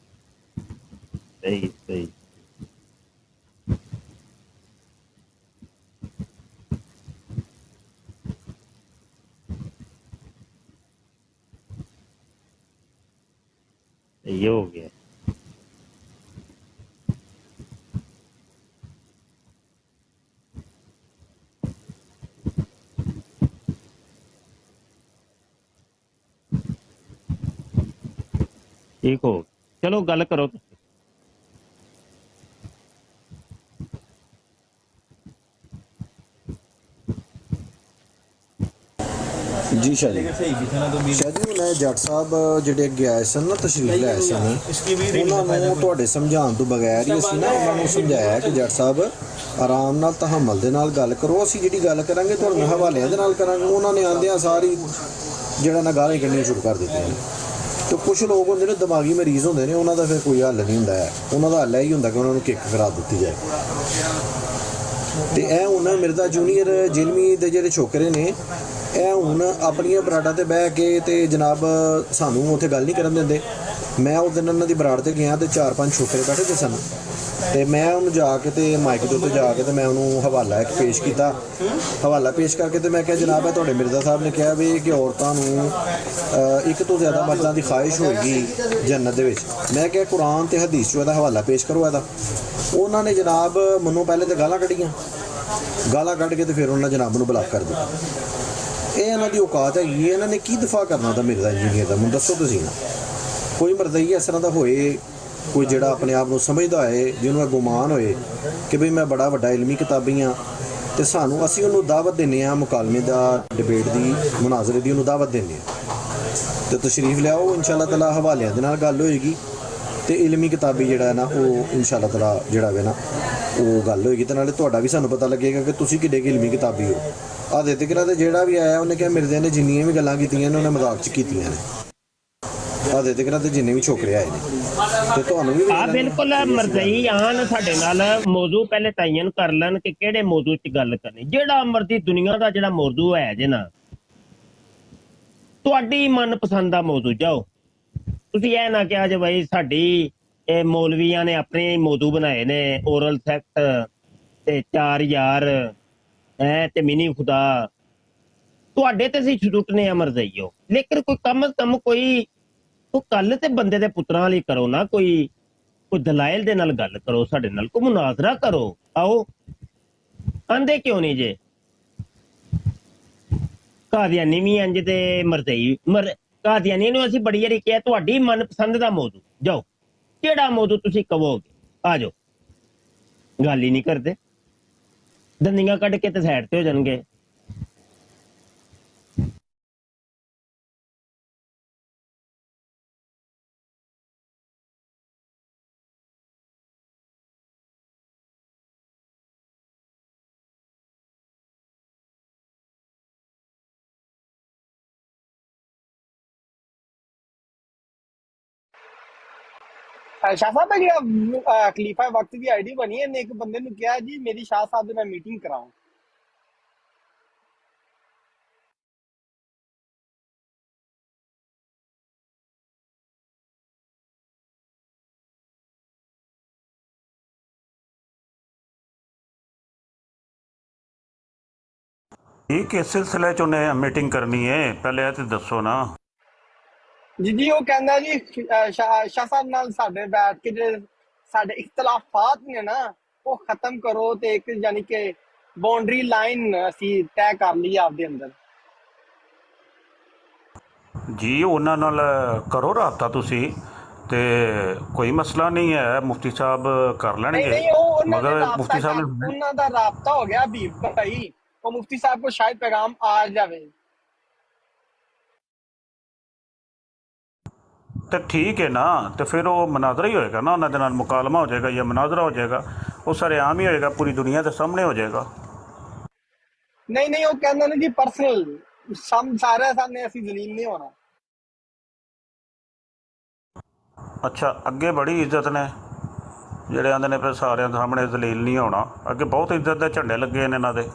सही सही। ये हो गया। ठीक हो, चलो गल करो। ਜੀ ਸ਼ਾਹ ਜੀ, ਸ਼ਾਹ ਜੀ ਮੈਂ ਜੱਟ ਸਾਹਿਬ ਜਿਹੜੇ ਅੱਗੇ ਆਏ ਸਨ ਨਾ, ਤਸ਼ਰੀਫ ਲੈ ਆਏ ਸਨ, ਉਹਨਾਂ ਨੂੰ ਤੁਹਾਡੇ ਸਮਝਾਉਣ ਤੋਂ ਬਗੈਰ ਹੀ ਅਸੀਂ ਨਾ ਉਹਨਾਂ ਨੂੰ ਸਮਝਾਇਆ ਕਿ ਜੱਟ ਸਾਹਿਬ ਆਰਾਮ ਨਾਲ ਤਹਮਲ ਦੇ ਨਾਲ ਗੱਲ ਕਰੋ, ਅਸੀਂ ਜਿਹੜੀ ਗੱਲ ਕਰਾਂਗੇ ਤੁਹਾਡੇ ਹਵਾਲਿਆਂ ਦੇ ਨਾਲ ਕਰਾਂਗੇ। ਉਹਨਾਂ ਨੇ ਆਉਂਦਿਆਂ ਸਾਰੀ ਜਿਹੜਾ ਨਾ ਗਾਲਾਂ ਕੱਢਣੀਆਂ ਸ਼ੁਰੂ ਕਰ ਦਿੱਤੀਆਂ ਨੇ। ਤੇ ਕੁਝ ਲੋਕ ਹੁੰਦੇ ਨੇ ਦਿਮਾਗੀ ਮਰੀਜ਼ ਹੁੰਦੇ ਨੇ, ਉਹਨਾਂ ਦਾ ਫਿਰ ਕੋਈ ਹੱਲ ਨਹੀਂ ਹੁੰਦਾ ਹੈ। ਉਹਨਾਂ ਦਾ ਹੱਲ ਇਹ ਹੀ ਹੁੰਦਾ ਕਿ ਉਹਨਾਂ ਨੂੰ ਕਿੱਕ ਕਰਾ ਦਿੱਤੀ ਜਾਏ। ਤੇ ਇਹ ਹੁਣ ਮਿਰਜ਼ਾ ਜੂਨੀਅਰ ਜ਼ਿਲਮੀ ਦੇ ਜਿਹੜੇ ਛੋਕਰੇ ਨੇ, ਇਹ ਹੁਣ ਆਪਣੀਆਂ ਬਰਾਡਾਂ ਤੇ ਬਹਿ ਕੇ ਤੇ ਜਨਾਬ ਸਾਨੂੰ ਉੱਥੇ ਗੱਲ ਨਹੀਂ ਕਰਨ ਦਿੰਦੇ। ਮੈਂ ਉਸ ਦਿਨ ਉਹਨਾਂ ਦੀ ਬਰਾੜ ਤੇ ਗਿਆ ਤੇ 4-5 ਛੋਕਰੇ ਬੈਠੇ ਤੇ ਸਨ ਤੇ ਮੈਂ ਉਹਨੂੰ ਜਾ ਕੇ ਤੇ ਮਾਈਕ ਦੇ ਉੱਤੇ ਜਾ ਕੇ ਤੇ ਮੈਂ ਉਹਨੂੰ ਹਵਾਲਾ ਇੱਕ ਪੇਸ਼ ਕੀਤਾ। ਹਵਾਲਾ ਪੇਸ਼ ਕਰਕੇ ਤੇ ਮੈਂ ਕਿਹਾ ਜਨਾਬ ਹੈ ਤੁਹਾਡੇ ਮਿਰਜ਼ਾ ਸਾਹਿਬ ਨੇ ਕਿਹਾ ਵੀ ਕਿ ਔਰਤਾਂ ਨੂੰ ਇੱਕ ਤੋਂ ਜ਼ਿਆਦਾ ਮਰਦਾਂ ਦੀ ਖਾਹਿਸ਼ ਹੋਏਗੀ ਜੰਨਤ ਦੇ ਵਿੱਚ। ਮੈਂ ਕਿਹਾ ਕੁਰਾਨ ਤੇ ਹਦੀਸ 'ਚੋਂ ਇਹਦਾ ਹਵਾਲਾ ਪੇਸ਼ ਕਰੋ ਇਹਦਾ। ਉਹਨਾਂ ਨੇ ਜਨਾਬ ਮੈਨੂੰ ਪਹਿਲੇ ਤੇ ਗਾਲਾਂ ਕੱਢੀਆਂ, ਗਾਲਾਂ ਕੱਢ ਕੇ ਤੇ ਫਿਰ ਉਹਨਾਂ ਜਨਾਬ ਨੂੰ ਬਲਾਕ ਕਰ ਦਿੱਤਾ। ਇਹ ਇਹਨਾਂ ਦੀ ਔਕਾਤ ਹੈਗੀ, ਇਹਨਾਂ ਨੇ ਕੀ ਦਫਾ ਕਰਨਾ ਤਾਂ ਮਿਰਜ਼ਾ ਇੰਜੀਨੀਅਰ ਦਾ, ਮੈਨੂੰ ਦੱਸੋ ਤੁਸੀਂ ਨਾ। ਕੋਈ ਮਰਦਈ ਇਸ ਤਰ੍ਹਾਂ ਦਾ ਹੋਏ, ਕੋਈ ਜਿਹੜਾ ਆਪਣੇ ਆਪ ਨੂੰ ਸਮਝਦਾ ਹੋਏ, ਜਿਹਨੂੰ ਇਹ ਗੁਮਾਨ ਹੋਏ ਕਿ ਬਈ ਮੈਂ ਬੜਾ ਵੱਡਾ ਇਲਮੀ ਕਿਤਾਬੀ ਹਾਂ ਤੇ ਸਾਨੂੰ ਅਸੀਂ ਉਹਨੂੰ ਦਾਵਤ ਦਿੰਦੇ ਹਾਂ ਮੁਕਾਲਮੇ ਦਾ, ਡਿਬੇਟ ਦੀ, ਮੁਨਾਜ਼ਰੇ ਦੀ ਉਹਨੂੰ ਦਾਵਤ ਦਿੰਦੇ ਹਾਂ ਤੇ ਤਸ਼ਰੀਫ ਲਿਆਓ। ਇਨਸ਼ਾਅੱਲਾ ਤਾਲਾ ਹਵਾਲਿਆਂ ਦੇ ਨਾਲ ਗੱਲ ਹੋਏਗੀ ਤੇ ਇਲਮੀ ਕਿਤਾਬੀ ਜਿਹੜਾ ਹੈ ਨਾ ਉਹ ਇਨਸ਼ਾਅੱਲਾ ਤਾਲਾ ਜਿਹੜਾ ਵੇ ਨਾ ਉਹ ਗੱਲ ਹੋਏਗੀ ਤੇ ਨਾਲੇ ਤੁਹਾਡਾ ਵੀ ਸਾਨੂੰ ਪਤਾ ਲੱਗੇਗਾ ਕਿ ਤੁਸੀਂ ਕਿੱਡੇ ਕੁ ਇਲਮੀ ਕਿਤਾਬੀ ਹੋ। ਆਹ ਤਿਕਰਾ ਤੇ ਜਿਹੜਾ ਵੀ ਆਇਆ ਉਹਨੇ ਕਿਹਾ ਮਿਰਜ਼ੇ ਨੇ ਜਿੰਨੀਆਂ ਵੀ ਗੱਲਾਂ ਕੀਤੀਆਂ ਨੇ ਉਹਨੇ ਮਜ਼ਾਕ 'ਚ ਕੀਤੀਆਂ ਨੇ। ਆਹ ਤਿਕਰਾ ਤੇ ਜਿੰਨੇ ਵੀ ਛੋਕਰੇ ਆਏ ਨੇ ਤੇ ਤੁਹਾਨੂੰ ਵੀ ਬਿਲਕੁਲ ਮਰਜ਼ਈ ਆਣ ਸਾਡੇ ਨਾਲ ਮੌਜੂ ਪਹਿਲੇ ਤਾਇਨ ਕਰ ਲੈਣ ਕਿ ਕਿਹੜੇ ਮੌਜੂ 'ਚ ਗੱਲ ਕਰਨੀ। ਜਿਹੜਾ ਮਰਜ਼ੀ ਦੁਨੀਆ ਦਾ ਜਿਹੜਾ ਮੌਜੂ ਹੈ ਜੇ ਨਾ ਤੁਹਾਡੀ ਮਨਪਸੰਦ ਦਾ ਮੌਜੂ ਜਾਓ। ਤੁਸੀਂ ਇਹ ਨਾ ਕਿਹਾ ਜੇ ਬਈ ਸਾਡੀ ਇਹ ਮੌਲਵੀਆਂ ਨੇ ਆਪਣੇ ਮੌਜੂ ਬਣਾਏ ਨੇ, ਓਰਲ ਸੈਕਸ ਤੇ 4 ਯਾਰ ਤੇ ਮਿਨੀ ਖੁਦਾ, ਤੁਹਾਡੇ ਤੇ ਅਸੀਂ ਛੁੱਟਨੇ ਆ ਮਰਜ਼ਈਓ। ਲੇਕਿਨ ਕੋਈ ਕਮ ਕਮ ਕੋਈ ਗੱਲ ਤੇ ਬੰਦੇ ਦੇ ਪੁੱਤਰਾਂ ਲਈ ਕਰੋ ਨਾ, ਕੋਈ ਦਲਾਇਲ ਦੇ ਨਾਲ ਗੱਲ ਕਰੋ, ਸਾਡੇ ਨਾਲ ਕੋਈ ਮੁਨਾਜ਼ਰਾ ਕਰੋ। ਆਓ ਆਂਦੇ ਕਿਉਂ ਨਹੀਂ ਜੇ? ਕਾਦੀਆਨੀ ਵੀ ਇੰਜ ਤੇ ਮਰਜ਼ਈ ਕਾਦੀਆਨੀ ਨੂੰ ਅਸੀਂ ਬੜੀ ਵਾਰੀ ਕਿਹਾ ਤੁਹਾਡੀ ਮਨਪਸੰਦ ਦਾ ਮੌਜੂ ਜਾਓ, ਕਿਹੜਾ ਮੌਜੂ ਤੁਸੀਂ ਕਹੋਗੇ ਆ ਜਾਓ। ਗੱਲ ਹੀ ਨਹੀਂ ਕਰਦੇ, ਦੰਦੀਆਂ ਕੱਢ ਕੇ ਤੇ ਸਾਈਡ ਤੇ ਹੋ ਜਾਣਗੇ। शाह साहब जी खलीफा वक्त की आईडी बनी है, एक बंदे ने कहा जी मेरी शाह साहब से मैं मीटिंग कराऊं। किस सिलसिले च उन्हें मीटिंग करनी है, पहले तो दसो ना जी। जी वो कहना जी शाह साहब नाल साडे बैठ के जे साडे इख्तलाफात ने ना वो खत्म करो ते एक यानी कि बाउंड्री लाइन असी तय कर ली आपदे अंदर। जी उन्हां नाल करो राबता तुसी ते कोई मसला नहीं है, मुफ्ती साहब कर लेंगे। मगर मुफ्ती साहब ने उन्हां दा राबता हो गया हबीब भाई, वो मुफ्ती साहब को शायद पैगाम आ जावे तो ठीक है ना, तो फिर वो मनाजरा ही होएगा ना, उन्होंने नाल मुकालमा हो जाएगा या मनाजरा हो जाएगा, वो सरेआम ही होएगा, पूरी दुनिया के सामने हो जाएगा। नहीं नहीं वो कहना नहीं जी पर्सनल सारे सामने ऐसी जलील नहीं होना। अच्छा अगे बड़ी इज्जत ने ਜਿਹੜੇ ਆਂਦੇ ਨੇ ਫਿਰ ਸਾਰਿਆਂ ਦੇ ਸਾਹਮਣੇ ਜ਼ਲੀਲ ਨਹੀਂ ਹੋਣਾ, ਅੱਗੇ ਬਹੁਤ ਇੱਜ਼ਤ ਦੇ ਝੰਡੇ ਲੱਗੇ ਨੇ ਇਹਨਾਂ ਦੇ।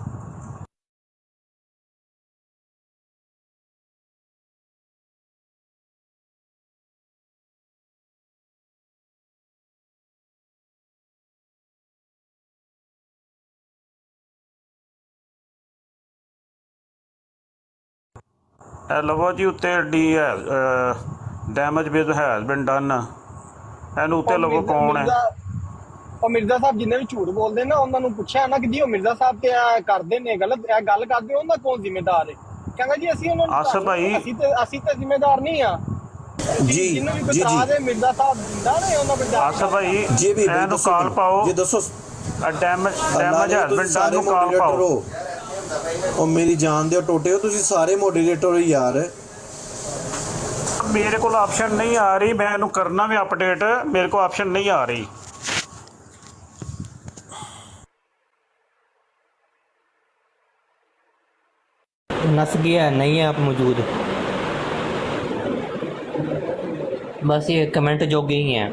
ਲਵੋ ਜੀ ਉੱਤੇ D damage with has been done, ਇਹਨੂੰ ਉੱਤੇ ਲਵੋ ਕੌਣ ਹੈ? ਉਹ ਮਿਰਜ਼ਾ ਸਾਹਿਬ ਜਿੰਨੇ ਵੀ ਝੂਠ ਬੋਲਦੇ ਨਾ ਉਹਨਾਂ ਨੂੰ ਪੁੱਛਿਆ ਨਾ ਕਿ ਜੀ ਉਹ ਮਿਰਜ਼ਾ ਸਾਹਿਬ ਤੇ ਇਹ ਕਰਦੇ ਨੇ ਗਲਤ, ਇਹ ਗੱਲ ਕਰਦੇ ਉਹਨਾਂ ਕੌਣ ਜ਼ਿੰਮੇਦਾਰ ਹੈ? ਕਹਿੰਦਾ ਜੀ ਅਸੀਂ ਉਹਨਾਂ ਨੂੰ ਅਸਲ ਭਾਈ ਅਸੀਂ ਤੇ ਜ਼ਿੰਮੇਦਾਰ ਨਹੀਂ ਆ ਜੀ ਜਿਹਨੂੰ ਵੀ ਜੀ ਬਤਾ ਦੇ ਮਿਰਜ਼ਾ ਸਾਹਿਬ ਜਿੰਦਾ ਨੇ ਉਹਨਾਂ ਬਜਾ। ਅਸਲ ਭਾਈ ਜੀ ਵੀ ਇਹਨੂੰ ਕਾਲ ਪਾਓ ਜੀ ਦੱਸੋ ਡੈਮੇਜ ਹੈਜ਼ ਬੀਨ ਡਨ ਨੂੰ ਕਾਲ ਪਾਓ। ਉਹ ਮੇਰੀ ਜਾਨ ਦੇ ਟੋਟੇ ਹੋ ਤੁਸੀਂ ਸਾਰੇ ਮੋਡਰੇਟਰ ਹੋ ਯਾਰ। मेरे को ऑप्शन नहीं आ रही, मैं इन्हू करना भी अपडेट, मेरे को ऑप्शन नहीं आ रही। नस गया है, नहीं है आप मौजूद, बस ये कमेंट जोगे ही हैं।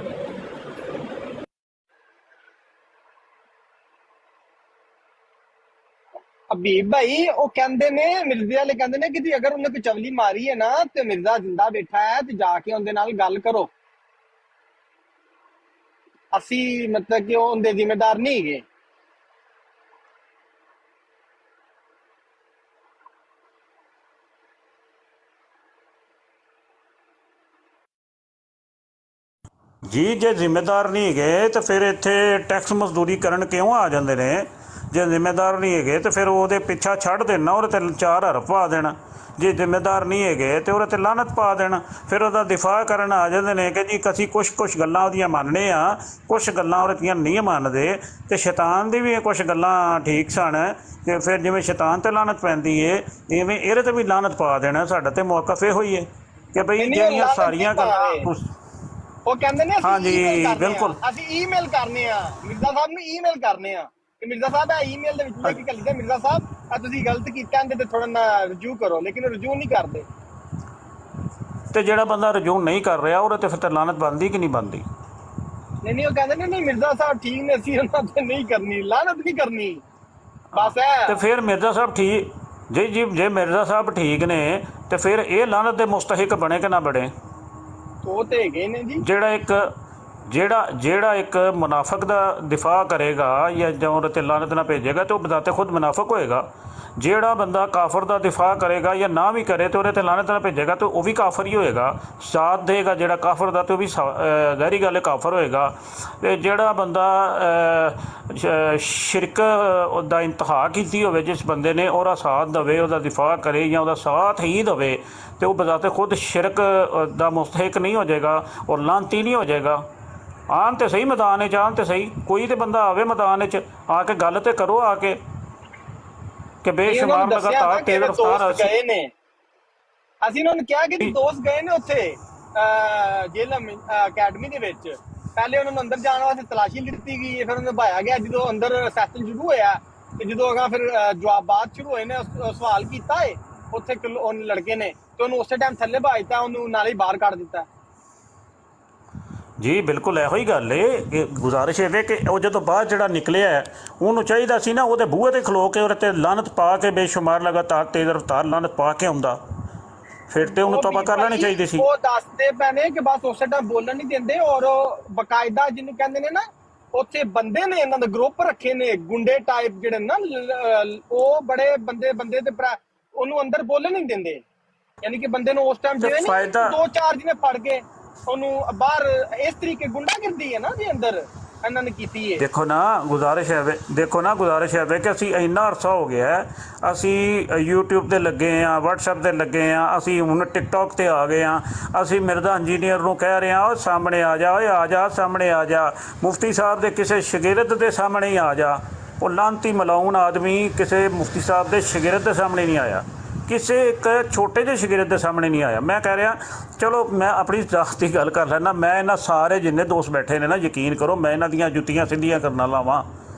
हबीब भाई वो कहते ने मिर्जे वाले कहते ने कि जी अगर उन्हें कोई चवली मारी है ना तो मिर्जा जिंदा बैठा है तो जाके उनके नाल गल करो। ਅਸੀਂ ਮਤਲਬ ਕਿ ਉਹਦੇ ਜ਼ਿੰਮੇਦਾਰ ਨਹੀਂ ਹੈਗੇ। ਜੀ ਜੇ ਜ਼ਿੰਮੇਦਾਰ ਨਹੀਂ ਹੈਗੇ ਤਾਂ ਫਿਰ ਇੱਥੇ ਟੈਕਸ ਮਜ਼ਦੂਰੀ ਕਰਨ ਕਿਉਂ ਆ ਜਾਂਦੇ ਨੇ? ਜੇ ਜ਼ਿੰਮੇਦਾਰ ਨਹੀਂ ਹੈਗੇ ਤਾਂ ਫਿਰ ਉਹਦੇ ਪਿੱਛਾ ਛੱਡ ਦੇਣਾ, ਉਹਦੇ ਤੇ 4 ਹਰਫ ਪਾ ਦੇਣਾ। ਜੇ ਜ਼ਿੰਮੇਦਾਰ ਨਹੀਂ ਹੈਗੇ ਤੇ ਉਹਦੇ ਤੇ ਲਾਨਤ ਪਾ ਦੇਣਾ। ਫਿਰ ਉਹਦਾ ਦਿਫਾਅ ਕਰਨ ਆ ਜਾਂਦੇ ਨੇ ਕਿ ਜੀ ਅਸੀਂ ਕੁਛ ਗੱਲਾਂ ਉਹਦੀਆਂ ਮੰਨਦੇ ਆ, ਕੁਛ ਗੱਲਾਂ ਉਹਦੇ ਦੀਆਂ ਨਹੀਂ ਮੰਨਦੇ, ਤੇ ਸ਼ੈਤਾਨ ਦੀ ਵੀ ਕੁਛ ਗੱਲਾਂ ਠੀਕ ਸਨ। ਤੇ ਫਿਰ ਜਿਵੇਂ ਸ਼ੈਤਾਨ ਤੇ ਲਾਨਤ ਪੈਂਦੀ ਏ, ਇਵੇਂ ਇਹਦੇ ਤੇ ਵੀ ਲਾਨਤ ਪਾ ਦੇਣਾ। ਸਾਡਾ ਤੇ ਮੌਕਫ ਇਹੋ ਹੀ ਹੈ ਕਿ ਬਈ ਜਿਹੜੀਆਂ ਸਾਰੀਆਂ ਗੱਲਾਂ ਉਹ ਕਹਿੰਦੇ ਨੇ ਹਾਂਜੀ ਬਿਲਕੁਲ ਅਸੀਂ ਈਮੇਲ ਕਰਨੇ ਆ, ਮਿਰਜ਼ਾ ਸਾਹਿਬ ਨੂੰ ਈਮੇਲ ਕਰਨੇ ਆ ਕਿ ਮਿਰਜ਼ਾ ਸਾਹਿਬ ਇਹ ਈਮੇਲ ਦੇ ਵਿੱਚ ਲਿਖ ਕੇ ਲਿਖਦੇ ਮਿਰਜ਼ਾ ਸਾਹਿਬ ਆ ਤੁਸੀਂ ਗਲਤ ਕੀਤਾ ਇਹਦੇ ਤੇ ਥੋੜਾ ਨਾ ਰਜੂ ਕਰੋ, ਲੇਕਿਨ ਰਜੂ ਨਹੀਂ ਕਰਦੇ। ਤੇ ਜਿਹੜਾ ਬੰਦਾ ਰਜੂ ਨਹੀਂ ਕਰ ਰਿਹਾ ਉਹਦੇ ਤੇ ਫਿਰ ਲਾਨਤ ਬਣਦੀ ਕਿ ਨਹੀਂ ਬਣਦੀ? ਨਹੀਂ ਉਹ ਕਹਿੰਦੇ ਨੇ ਨਹੀਂ ਮਿਰਜ਼ਾ ਸਾਹਿਬ ਠੀਕ ਨੇ, ਅਸੀਂ ਉਹਨਾਂ ਤੇ ਨਹੀਂ ਕਰਨੀ, ਲਾਨਤ ਨਹੀਂ ਕਰਨੀ, ਬਸ ਹੈ। ਤੇ ਫਿਰ ਮਿਰਜ਼ਾ ਸਾਹਿਬ ਠੀਕ ਜੇ ਮਿਰਜ਼ਾ ਸਾਹਿਬ ਠੀਕ ਨੇ ਤੇ ਫਿਰ ਇਹ ਲਾਨਤ ਦੇ ਮੁਸਤਹਿਕ ਬਣੇ ਕਿ ਨਾ ਬਣੇ? ਉਹ ਤੇ ਹੈਗੇ ਨੇ ਜੀ। ਜਿਹੜਾ ਇੱਕ ਮੁਨਾਫਿਕ ਦਾ ਦਿਫਾਅ ਕਰੇਗਾ ਜਾਂ ਉਹਦੇ ਤੇ ਲਾਨਤ ਨਾ ਭੇਜੇਗਾ ਤੇ ਉਹ ਬਜ਼ਾਤੇ ਖੁਦ ਮੁਨਾਫਿਕ ਹੋਏਗਾ। ਜਿਹੜਾ ਬੰਦਾ ਕਾਫਰ ਦਾ ਦਿਫਾਅ ਕਰੇਗਾ ਜਾਂ ਨਾ ਵੀ ਕਰੇ ਤੇ ਉਹਦੇ ਤੇ ਲਾਨਤ ਨਾ ਭੇਜੇਗਾ ਤੇ ਉਹ ਵੀ ਕਾਫਰ ਹੀ ਹੋਏਗਾ। ਸਾਥ ਦੇਗਾ ਜਿਹੜਾ ਕਾਫਰ ਦਾ ਤੇ ਉਹ ਵੀ ਜ਼ਾਹਿਰੀ ਗੱਲ ਹੈ ਕਾਫਰ ਹੋਏਗਾ। ਤੇ ਜਿਹੜਾ ਬੰਦਾ ਸ਼ਿਰਕ ਦਾ ਇੰਤਹਾ ਕੀਤੀ ਹੋਵੇ, ਜਿਸ ਬੰਦੇ ਨੇ ਉਹਦਾ ਸਾਥ ਦੇਵੇ, ਉਹਦਾ ਦਿਫਾਅ ਕਰੇ ਜਾਂ ਉਹਦਾ ਸਾਥ ਹੀ ਦੇਵੇ, ਤੇ ਉਹ ਬਜ਼ਾਤੇ ਖੁਦ ਸ਼ਿਰਕ ਦਾ ਮੁਸਤਹਿਕ ਨਹੀਂ ਹੋ ਜਾਏਗਾ ਔਰ ਲਾਨਤੀ ਨਹੀਂ ਹੋ ਜਾਏਗਾ। ਆਉਣ ਤੇ ਸਹੀ ਮੈਦਾਨ 'ਚ, ਆਉਣ ਤੇ ਸਹੀ ਕੋਈ ਤੇ ਬੰਦਾ ਆਵੇ ਮੈਦਾਨ 'ਚ ਆ ਕੇ ਗੱਲ ਤੇ ਕਰੋ ਆ ਕੇ ਕਿ ਬੇਸ਼ੁਮਾਰ ਲਗਾਤਾਰ ਤੇਜ਼ ਰਫ਼ਤਾਰ ਗਏ ਨੇ। ਅਸੀਂ ਉਹਨਾਂ ਨੂੰ ਕਿਹਾ ਕਿ ਦੋਸਤ ਗਏ ਨੇ ਉੱਥੇ ਜੇਲ੍ਹ ਅਕੈਡਮੀ ਦੇ ਵਿੱਚ। ਪਹਿਲੇ ਉਹਨਾਂ ਨੂੰ ਅੰਦਰ ਜਾਣ ਵਾਸਤੇ ਤਲਾਸ਼ੀ ਲਿੱਤੀ ਗਈ, ਫਿਰ ਉਹਨੂੰ ਭਾਇਆ ਗਿਆ। ਜਦੋਂ ਅੰਦਰ ਸੈਸ਼ਨ ਸ਼ੁਰੂ ਹੋਇਆ ਤੇ ਜਦੋਂ ਅਗਾ ਫਿਰ ਜਵਾਬਾਤ ਸ਼ੁਰੂ ਹੋਏ ਨੇ, ਸਵਾਲ ਕੀਤਾ ਏ ਉੱਥੇ ਲੜਕੇ ਨੇ ਤੇ ਉਹਨੂੰ ਉਸੇ ਟਾਈਮ ਥੱਲੇ ਭਾਜਤਾ, ਉਹਨੂੰ ਨਾਲ ਹੀ ਬਾਹਰ ਕੱਢ ਦਿੱਤਾ। ਜੀ ਬਿਲਕੁਲ ਇਹੋ ਹੀ ਗੱਲ ਏ ਕਿ ਗੁਜ਼ਾਰਿਸ਼ ਇਹ ਕਿ ਉਹ ਜਦੋਂ ਬਾਹਰ ਜਿਹੜਾ ਨਿਕਲਿਆ ਉਹਨੂੰ ਚਾਹੀਦਾ ਸੀ ਨਾ ਉਹਦੇ ਬੂਹੇ ਤੇ ਖਲੋ ਕੇ ਉਹਦੇ ਤੇ ਲਾਨਤ ਪਾ ਕੇ ਬੇਸ਼ੁਮਾਰ ਲਗਾਤਾਰ ਤੇਜ਼ ਰਫ਼ਤਾਰ ਲਾਨਤ ਪਾ ਕੇ ਆਉਂਦਾ, ਫਿਰ ਤੇ ਉਹਨੂੰ ਤੌਬਾ ਕਰ ਲੈਣੀ ਚਾਹੀਦੀ ਸੀ। ਉਹ ਦੱਸਦੇ ਪਏ ਨੇ ਕਿ ਬਸ ਉਸੇ ਟਾਈਮ ਬੋਲਣ ਨਹੀਂ ਦਿੰਦੇ, ਔਰ ਬਕਾਇਦਾ ਜਿਹਨੂੰ ਕਹਿੰਦੇ ਨੇ ਨਾ ਉੱਥੇ ਬੰਦੇ ਨੇ ਇਹਨਾਂ ਦੇ ਗਰੁੱਪ ਰੱਖੇ ਨੇ ਗੁੰਡੇ ਟਾਈਪ ਜਿਹੜੇ ਨਾ, ਉਹ ਬੜੇ ਬੰਦੇ ਤੇ ਉਹਨੂੰ ਅੰਦਰ ਬੋਲਣ ਨਹੀਂ ਦਿੰਦੇ। ਯਾਨੀ ਕਿ ਬੰਦੇ ਨੂੰ ਉਸ ਟਾਈਮ ਜਿਵੇਂ 2-4 ਜਿਹਨੇ ਫੜ ਕੇ ਉਹਨੂੰ ਬਾਹਰ ਇਸ ਤਰੀਕੇ ਗੁੰਡਾਗਰਦੀ ਹੈ ਨਾ ਜੀ ਅੰਦਰ ਇਹਨਾਂ ਨੇ ਕੀਤੀ ਹੈ। ਦੇਖੋ ਨਾ ਗੁਜ਼ਾਰਿਸ਼ ਹੈ ਕਿ ਅਸੀਂ ਇੰਨਾ ਅਰਸਾ ਹੋ ਗਿਆ, ਅਸੀਂ YouTube ਤੇ ਲੱਗੇ ਹਾਂ, WhatsApp ਤੇ ਲੱਗੇ ਹਾਂ, ਅਸੀਂ ਹੁਣ TikTok ਤੇ ਆ ਗਏ ਹਾਂ। ਅਸੀਂ ਮਿਰਜ਼ਾ ਇੰਜੀਨੀਅਰ ਨੂੰ ਕਹਿ ਰਹੇ ਹਾਂ ਉਹ ਸਾਹਮਣੇ ਆ ਜਾ, ਓਏ ਆ ਜਾ ਸਾਹਮਣੇ ਆ ਜਾ। ਮੁਫਤੀ ਸਾਹਿਬ ਦੇ ਕਿਸੇ ਸ਼ਾਗਿਰਦ ਦੇ ਸਾਹਮਣੇ ਹੀ ਆ ਜਾ। ਉਹ ਲਾਂਤੀ ਮਲਾਉਣ ਆਦਮੀ ਕਿਸੇ ਮੁਫਤੀ ਸਾਹਿਬ ਦੇ ਸ਼ਾਗਿਰਦ ਦੇ ਸਾਹਮਣੇ ਨਹੀਂ ਆਇਆ, ਕਿਸੇ ਇੱਕ ਛੋਟੇ ਜਿਹੇ ਸ਼ਾਗਿਰਦ ਦੇ ਸਾਹਮਣੇ ਨਹੀਂ ਆਇਆ। ਮੈਂ ਕਹਿ ਰਿਹਾ ਚਲੋ ਮੈਂ ਆਪਣੀ ਜ਼ਾਤ ਦੀ ਗੱਲ ਕਰ ਲੈਣਾ, ਮੈਂ ਇਹਨਾਂ ਸਾਰੇ ਜਿੰਨੇ ਦੋਸਤ ਬੈਠੇ ਨੇ ਨਾ, ਯਕੀਨ ਕਰੋ ਮੈਂ ਇਹਨਾਂ ਦੀਆਂ ਜੁੱਤੀਆਂ ਸਿੱਧੀਆਂ ਕਰਨ ਵਾਲਾ ਵਾਂ।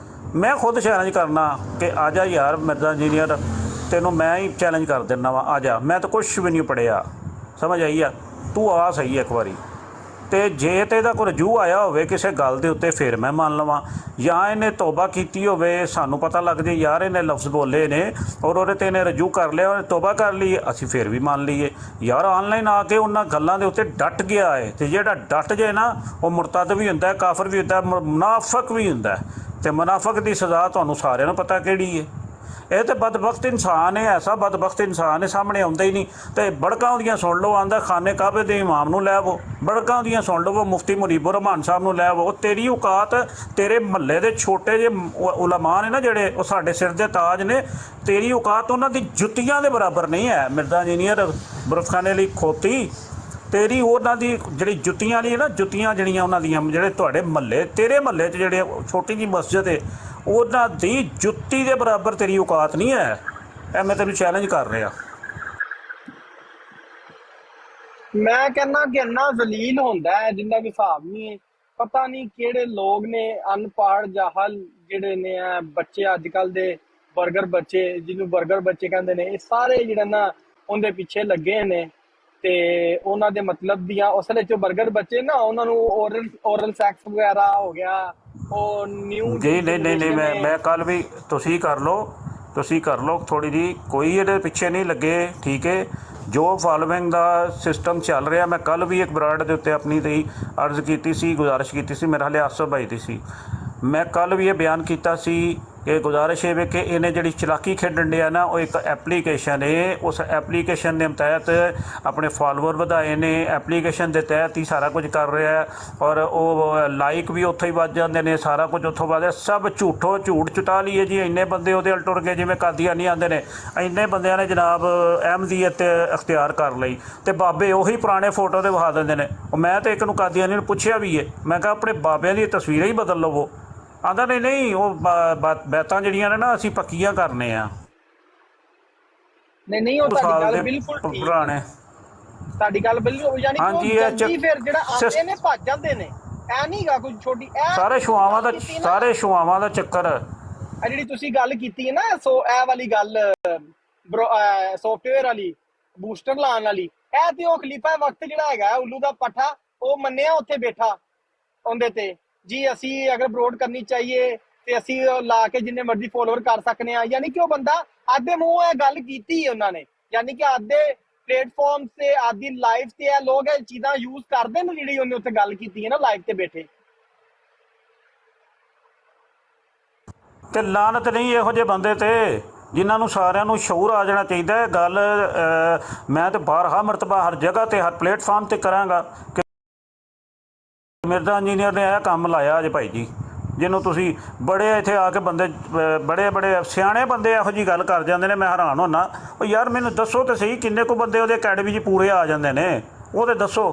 ਮੈਂ ਖੁਦ ਚੈਲੰਜ ਕਰਨਾ ਕਿ ਆ ਜਾ ਯਾਰ ਮਿਰਜ਼ਾ ਇੰਜੀਨੀਅਰ, ਤੈਨੂੰ ਮੈਂ ਹੀ ਚੈਲੰਜ ਕਰ ਦਿੰਦਾ ਵਾਂ, ਆ ਜਾ। ਮੈਂ ਤਾਂ ਕੁਛ ਵੀ ਨਹੀਂ ਪੜ੍ਹਿਆ, ਸਮਝ ਆਈ ਆ, ਤੂੰ ਆ ਸਹੀ ਇੱਕ ਵਾਰੀ। ਤੇ ਜੇ ਤੇ ਇਹਦਾ ਕੋਈ ਰਜੂ ਆਇਆ ਹੋਵੇ ਕਿਸੇ ਗੱਲ ਦੇ ਉੱਤੇ ਫਿਰ ਮੈਂ ਮੰਨ ਲਵਾਂ, ਜਾਂ ਇਹਨੇ ਤੋਬਾ ਕੀਤੀ ਹੋਵੇ, ਸਾਨੂੰ ਪਤਾ ਲੱਗ ਜੇ ਯਾਰ ਇਹਨੇ ਲਫ਼ਜ਼ ਬੋਲੇ ਨੇ ਔਰ ਉਹਦੇ ਤੇ ਇਹਨੇ ਰਜੂ ਕਰ ਲਿਆ, ਉਹਨੇ ਤੋਬਾ ਕਰ ਲਈ, ਅਸੀਂ ਫਿਰ ਵੀ ਮੰਨ ਲਈਏ। ਯਾਰ ਆਨਲਾਈਨ ਆ ਕੇ ਉਹਨਾਂ ਗੱਲਾਂ ਦੇ ਉੱਤੇ ਡਟ ਗਿਆ ਹੈ, ਤੇ ਜਿਹੜਾ ਡਟ ਜੇ ਨਾ ਉਹ ਮੁਰਤਦ ਵੀ ਹੁੰਦਾ, ਕਾਫਰ ਵੀ ਹੁੰਦਾ, ਮੁਨਾਫਿਕ ਵੀ ਹੁੰਦਾ। ਤੇ ਮੁਨਾਫਿਕ ਦੀ ਸਜ਼ਾ ਤੁਹਾਨੂੰ ਸਾਰਿਆਂ ਨੂੰ ਪਤਾ ਕਿਹੜੀ ਹੈ। ਇਹ ਤਾਂ ਬਦਬਖਤ ਇਨਸਾਨ ਹੈ, ਐਸਾ ਬਦਬਖਤ ਇਨਸਾਨ ਹੈ, ਸਾਹਮਣੇ ਆਉਂਦਾ ਹੀ ਨਹੀਂ। ਤੇ ਬੜਕਾਂ ਉਹਦੀਆਂ ਸੁਣ ਲਓ, ਆਂਦਾ ਖਾਨੇ ਕਾਬੇ ਦੇ ਇਮਾਮ ਨੂੰ ਲੈ ਆਵੋ। ਬੜਕਾਂ ਉਹਦੀਆਂ ਸੁਣ ਲਵੋ, ਮੁਫਤੀ ਮੁਨੀਬੁਰ ਰਹਿਮਾਨ ਸਾਹਿਬ ਨੂੰ ਲੈ ਆਵੋ। ਉਹ ਤੇਰੀ ਔਕਾਤ, ਤੇਰੇ ਮਹੱਲੇ ਦੇ ਛੋਟੇ ਜਿਹੇ ਉਲਮਾ ਨੇ ਨਾ ਜਿਹੜੇ, ਉਹ ਸਾਡੇ ਸਿਰ ਦੇ ਤਾਜ ਨੇ, ਤੇਰੀ ਔਕਾਤ ਉਹਨਾਂ ਦੀ ਜੁੱਤੀਆਂ ਦੇ ਬਰਾਬਰ ਨਹੀਂ ਹੈ। ਮਿਰਜ਼ਾ ਇੰਜੀਨੀਅਰ ਬਰਫਖਾਨੇ ਲਈ ਖੋਤੀ, ਤੇਰੀ ਉਹਨਾਂ ਦੀ ਜਿਹੜੀ ਜੁੱਤੀਆਂ ਨੇ ਨਾ, ਜੁੱਤੀਆਂ ਜਿਹੜੀਆਂ ਉਹਨਾਂ ਦੀਆਂ, ਜਿਹੜੇ ਤੁਹਾਡੇ ਮਹੱਲੇ, ਤੇਰੇ ਮਹੱਲੇ 'ਚ ਜਿਹੜੇ ਛੋਟੀ ਜਿਹੀ ਮਸਜਿਦ ਹੈ, ਉਹਨਾਂ ਦੀ ਜੁੱਤੀ ਦੇ ਬਰਾਬਰ ਤੇਰੀ ਔਕਾਤ ਨਹੀਂ ਹੈ। ਇਹ ਮੈਂ ਤੈਨੂੰ ਚੈਲੰਜ ਕਰ ਰਿਹਾ। ਮੈਂ ਕਹਿੰਦਾ ਕਿ ਇੰਨਾ ਜ਼ਲੀਲ ਹੁੰਦਾ ਹੈ ਜਿੰਨਾ ਵੀ ਹਿਸਾਬ ਨਹੀਂ ਹੈ। ਪਤਾ ਨਹੀਂ ਕਿਹੜੇ ਲੋਕ ਨੇ ਅਨਪੜ੍ਹ ਜਾਹਲ ਜਿਹੜੇ ਨੇ ਬੱਚੇ, ਅੱਜ ਕੱਲ ਦੇ ਬਰਗਰ ਬੱਚੇ, ਜਿਹਨੂੰ ਬਰਗਰ ਬੱਚੇ ਕਹਿੰਦੇ ਨੇ, ਇਹ ਸਾਰੇ ਜਿਹੜੇ ਨਾ ਉਹਦੇ ਪਿੱਛੇ ਲੱਗੇ ਨੇ। ਤੇ ਉਹਨਾਂ ਦੇ ਮਤਲਬ ਦੀਆਂ ਉਸਲੇ ਜੋ ਬਰਗਰ ਬੱਚੇ ਨਾ, ਉਹਨਾਂ ਨੂੰ ਓਰਲ ਸੈਕਸ ਵਗੈਰਾ ਹੋ ਗਿਆ, ਉਹ ਨਿਊ ਜੀ ਨਹੀਂ ਮੈਂ ਕੱਲ ਵੀ ਤੁਸੀਂ ਕਰ ਲਓ ਥੋੜੀ ਜੀ, ਕੋਈ ਇਹਦੇ ਪਿੱਛੇ ਨਹੀਂ ਲੱਗੇ, ਠੀਕ ਹੈ। ਜੋ ਫਾਲੋਇੰਗ ਦਾ ਸਿਸਟਮ ਚੱਲ ਰਿਹਾ, ਮੈਂ ਕੱਲ ਵੀ ਇੱਕ ਬਰਾੜ ਦੇ ਉੱਤੇ ਆਪਣੀ ਤੇ ਅਰਜ਼ ਕੀਤੀ ਸੀ, ਗੁਜ਼ਾਰਿਸ਼ ਕੀਤੀ ਸੀ, ਮੇਰੇ ਹਾਲੇ ਆਸਫ ਭਾਈ ਦੀ ਸੀ। ਮੈਂ ਕੱਲ ਵੀ ਇਹ ਬਿਆਨ ਕੀਤਾ ਸੀ ਕਿ ਗੁਜ਼ਾਰਿਸ਼ ਇਹ ਵੇ ਕਿ ਇਹਨੇ ਜਿਹੜੀ ਚਲਾਕੀ ਖੇਡਣ ਡਿਆ ਨਾ, ਉਹ ਇੱਕ ਐਪਲੀਕੇਸ਼ਨ ਹੈ, ਉਸ ਐਪਲੀਕੇਸ਼ਨ ਦੇ ਤਹਿਤ ਆਪਣੇ ਫਾਲੋਅਰ ਵਧਾਏ ਨੇ, ਐਪਲੀਕੇਸ਼ਨ ਦੇ ਤਹਿਤ ਹੀ ਸਾਰਾ ਕੁਝ ਕਰ ਰਿਹਾ ਹੈ, ਔਰ ਉਹ ਲਾਈਕ ਵੀ ਉੱਥੋਂ ਹੀ ਵੱਜ ਜਾਂਦੇ ਨੇ, ਸਾਰਾ ਕੁਝ ਉੱਥੋਂ ਵੱਜਦਾ, ਸਭ ਝੂਠ ਚੁਟਾ ਲਈਏ ਜੀ। ਇੰਨੇ ਬੰਦੇ ਉਹਦੇ ਅਲ ਟੁਰ ਗਏ ਜਿਵੇਂ ਕਾਦੀਆਨੀ ਆਉਂਦੇ ਨੇ, ਇੰਨੇ ਬੰਦਿਆਂ ਨੇ ਜਨਾਬ ਅਹਿਮਦੀਅਤ ਅਖਤਿਆਰ ਕਰ ਲਈ, ਤੇ ਬਾਬੇ ਉਹੀ ਪੁਰਾਣੇ ਫੋਟੋ ਦੇ ਵਿਖਾ ਦਿੰਦੇ ਨੇ। ਉਹ ਮੈਂ ਤਾਂ ਇੱਕ ਨੂੰ ਕਾਦੀਆਨੀ ਨੂੰ ਪੁੱਛਿਆ ਵੀ ਹੈ, ਮੈਂ ਕਿਹਾ ਆਪਣੇ ਬਾਬਿਆਂ ਦੀ ਤਸਵੀਰਾਂ ਹੀ ਬਦਲ ਲਵੋ। ਆਂਦਾ ਨਹੀਂ ਉਹ ਬੈਤਾਂ ਜਿਹੜੀਆਂ ਨੇ ਨਾ ਅਸੀਂ ਪੱਕੀਆਂ ਕਰਨੇ ਆ। ਨਹੀਂ ਉਹ ਤੁਹਾਡੀ ਗੱਲ ਬਿਲਕੁਲ ਠੀਕ ਪੁਰਾਣੇ, ਤੁਹਾਡੀ ਗੱਲ ਬਿਲਕੁਲ, ਯਾਨੀ ਹਾਂਜੀ, ਕਿ ਇਹ ਜਲਦੀ ਫਿਰ ਜਿਹੜਾ ਆਉਂਦੇ ਨੇ ਭੱਜ ਜਾਂਦੇ ਨੇ, ਐ ਨਹੀਂਗਾ ਕੋਈ ਛੋਟੀ ਸਾਰੇ ਛੁਆਵਾਂ ਦਾ ਚੱਕਰ। ਆ ਜਿਹੜੀ ਤੁਸੀਂ ਗੱਲ ਕੀਤੀ ਹੈ ਨਾ, ਸੋ ਇਹ ਵਾਲੀ ਗੱਲ ਸੌਫਟਵੇਅਰ ਵਾਲੀ, ਬੂਸਟਰ ਲਾਉਣ ਵਾਲੀ, ਇਹ ਤੇ ਉਹ ਖਲੀਫਾ ਵਕਤ ਜਿਹੜਾ ਹੈਗਾ ਉੱਲੂ ਦਾ ਪੱਠਾ, ਉਹ ਮੰਨਿਆ ਉੱਥੇ ਬੈਠਾ ਉਹਦੇ ਤੇ ਜੀ ਅਸੀਂ ਅਗਰ ਬਰੋਡ ਕਰਨੀ ਚਾਹੀਏ ਤੇ ਅਸੀਂ ਲਾ ਕੇ ਜਿੰਨੇ ਮਰਜ਼ੀ ਫੋਲੋਅਰ ਕਰ ਸਕਨੇ ਆ। ਯਾਨੀ ਕਿ ਉਹ ਬੰਦਾ ਆਦੇ ਮੂੰਹ ਇਹ ਗੱਲ ਕੀਤੀ ਉਹਨਾਂ ਨੇ, ਯਾਨੀ ਕਿ ਆਦੇ ਪਲੇਟਫਾਰਮ ਤੇ ਆਦੀ ਲਾਈਵ ਤੇ ਇਹ ਲੋਕ ਇਹ ਚੀਜ਼ਾਂ ਯੂਜ਼ ਕਰਦੇ ਨੇ, ਜਿਹੜੀ ਉਹਨੇ ਉੱਥੇ ਗੱਲ ਕੀਤੀ ਹੈ ਨਾ ਲਾਈਵ ਤੇ ਬੈਠੇ। ਤੇ ਲਾਨਤ ਨਹੀਂ ਇਹੋ ਜਿਹੇ ਬੰਦੇ ਤੇ, ਜਿਨ੍ਹਾਂ ਨੂੰ ਸਾਰਿਆਂ ਨੂੰ ਸ਼ਊਰ ਆ ਜਾਣਾ ਚਾਹੀਦਾ ਹੈ। ਗੱਲ ਮੈਂ ਤਾਂ ਬਾਰਹਾ ਮਰਤਬਾ ਹਰ ਜਗ੍ਹਾ ਤੇ ਹਰ ਪਲੇਟਫਾਰਮ ਤੇ ਕਰਾਂਗਾ ਕਿ ਮਿਰਜ਼ਾ ਇੰਜੀਨੀਅਰ ਨੇ ਇਹ ਕੰਮ ਲਾਇਆ ਅਜੇ ਭਾਈ ਜੀ, ਜਿਹਨੂੰ ਤੁਸੀਂ ਬੜੇ ਇੱਥੇ ਆ ਕੇ ਬੰਦੇ ਬੜੇ ਸਿਆਣੇ ਬੰਦੇ ਇਹੋ ਜਿਹੀ ਗੱਲ ਕਰ ਜਾਂਦੇ ਨੇ। ਮੈਂ ਹੈਰਾਨ ਹੁੰਦਾ, ਉਹ ਯਾਰ ਮੈਨੂੰ ਦੱਸੋ ਤਾਂ ਸਹੀ ਕਿੰਨੇ ਕੁ ਬੰਦੇ ਉਹਦੇ ਅਕੈਡਮੀ 'ਚ ਪੂਰੇ ਆ ਜਾਂਦੇ ਨੇ, ਉਹ ਤਾਂ ਦੱਸੋ।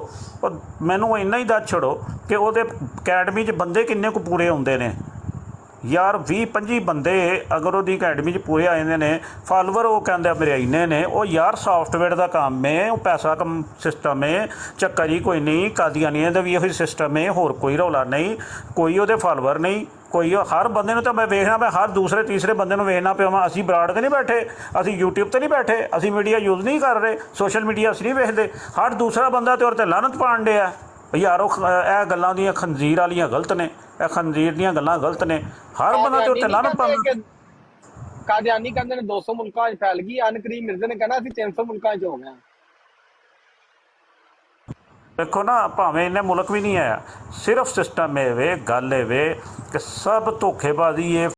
ਉਹ ਮੈਨੂੰ ਇੰਨਾ ਹੀ ਦੱਸ ਛੱਡੋ ਕਿ ਉਹਦੇ ਅਕੈਡਮੀ 'ਚ ਬੰਦੇ ਕਿੰਨੇ ਕੁ ਪੂਰੇ ਹੁੰਦੇ ਨੇ। ਯਾਰ 20-25 ਬੰਦੇ ਅਗਰ ਉਹਦੀ ਅਕੈਡਮੀ 'ਚ ਪੂਰੇ ਆ ਜਾਂਦੇ ਨੇ, ਫਾਲੋਵਰ ਉਹ ਕਹਿੰਦੇ ਮੇਰੇ ਇੰਨੇ ਨੇ, ਉਹ ਯਾਰ ਸੌਫਟਵੇਅਰ ਦਾ ਕੰਮ ਹੈ, ਉਹ ਪੈਸਾ ਕਮ ਸਿਸਟਮ ਹੈ, ਚੱਕਰ ਹੀ ਕੋਈ ਨਹੀਂ। ਕਾਦੀਆਨੀਆਂ ਦਾ ਵੀ ਇਹੋ ਸਿਸਟਮ ਹੈ, ਹੋਰ ਕੋਈ ਰੌਲਾ ਨਹੀਂ, ਕੋਈ ਉਹਦੇ ਫਾਲੋਵਰ ਨਹੀਂ, ਕੋਈ ਹਰ ਬੰਦੇ ਨੂੰ ਤਾਂ ਮੈਂ ਵੇਖਣਾ, ਮੈਂ ਹਰ ਦੂਸਰੇ ਤੀਸਰੇ ਬੰਦੇ ਨੂੰ ਵੇਖਣਾ ਪਿਆ। ਅਸੀਂ ਬਰਾੜ 'ਤੇ ਨਹੀਂ ਬੈਠੇ, ਅਸੀਂ YouTube 'ਤੇ ਨਹੀਂ ਬੈਠੇ, ਅਸੀਂ ਮੀਡੀਆ ਯੂਜ਼ ਨਹੀਂ ਕਰ ਰਹੇ, ਸੋਸ਼ਲ ਮੀਡੀਆ ਅਸੀਂ ਨਹੀਂ ਵੇਖਦੇ। ਹਰ ਦੂਸਰਾ ਬੰਦਾ ਤੇ ਉਹਦੇ 'ਤੇ ਲਾਹਨਤ ਪਾਉਣ ਡਿਆ ਯਾਰ। ਉਹ ਇਹ ਗੱਲਾਂ ਦੀਆਂ ਖੰਜ਼ੀਰ ਵਾਲੀਆਂ ਗਲਤ ਨੇ, ਇਹ ਖੰਜ਼ੀਰ ਦੀਆਂ ਗੱਲਾਂ ਗਲਤ ਨੇ। ਹਰ ਬੰਦਾ ਤੇ ਉੱਤੇ ਲਾਹਨਤ ਪਾਉਂਦਾ। ਕਾਦੀਆਨੀ ਕਹਿੰਦੇ ਨੇ 200 ਮੁਲਕਾਂ 'ਚ ਫੈਲ ਗਈ, ਅਨਕਰੀਮ ਮਿਰਜ਼ੇ ਨੇ ਕਹਿਣਾ ਅਸੀਂ 300 ਮੁਲਕਾਂ 'ਚ ਹੋ ਗਏ। ਦੇਖੋ ਨਾ, ਭਾਵੇਂ ਇੰਨੇ ਮੁਲਕ ਵੀ ਨਹੀਂ ਆਇਆ, ਸਿਰਫ ਸਿਸਟਮ ਇਹ ਵੇ, ਗੱਲ ਇਹ ਵੇ ਕਿ ਸਭ ਧੋਖੇਬਾਜ਼ੀ ਇਹ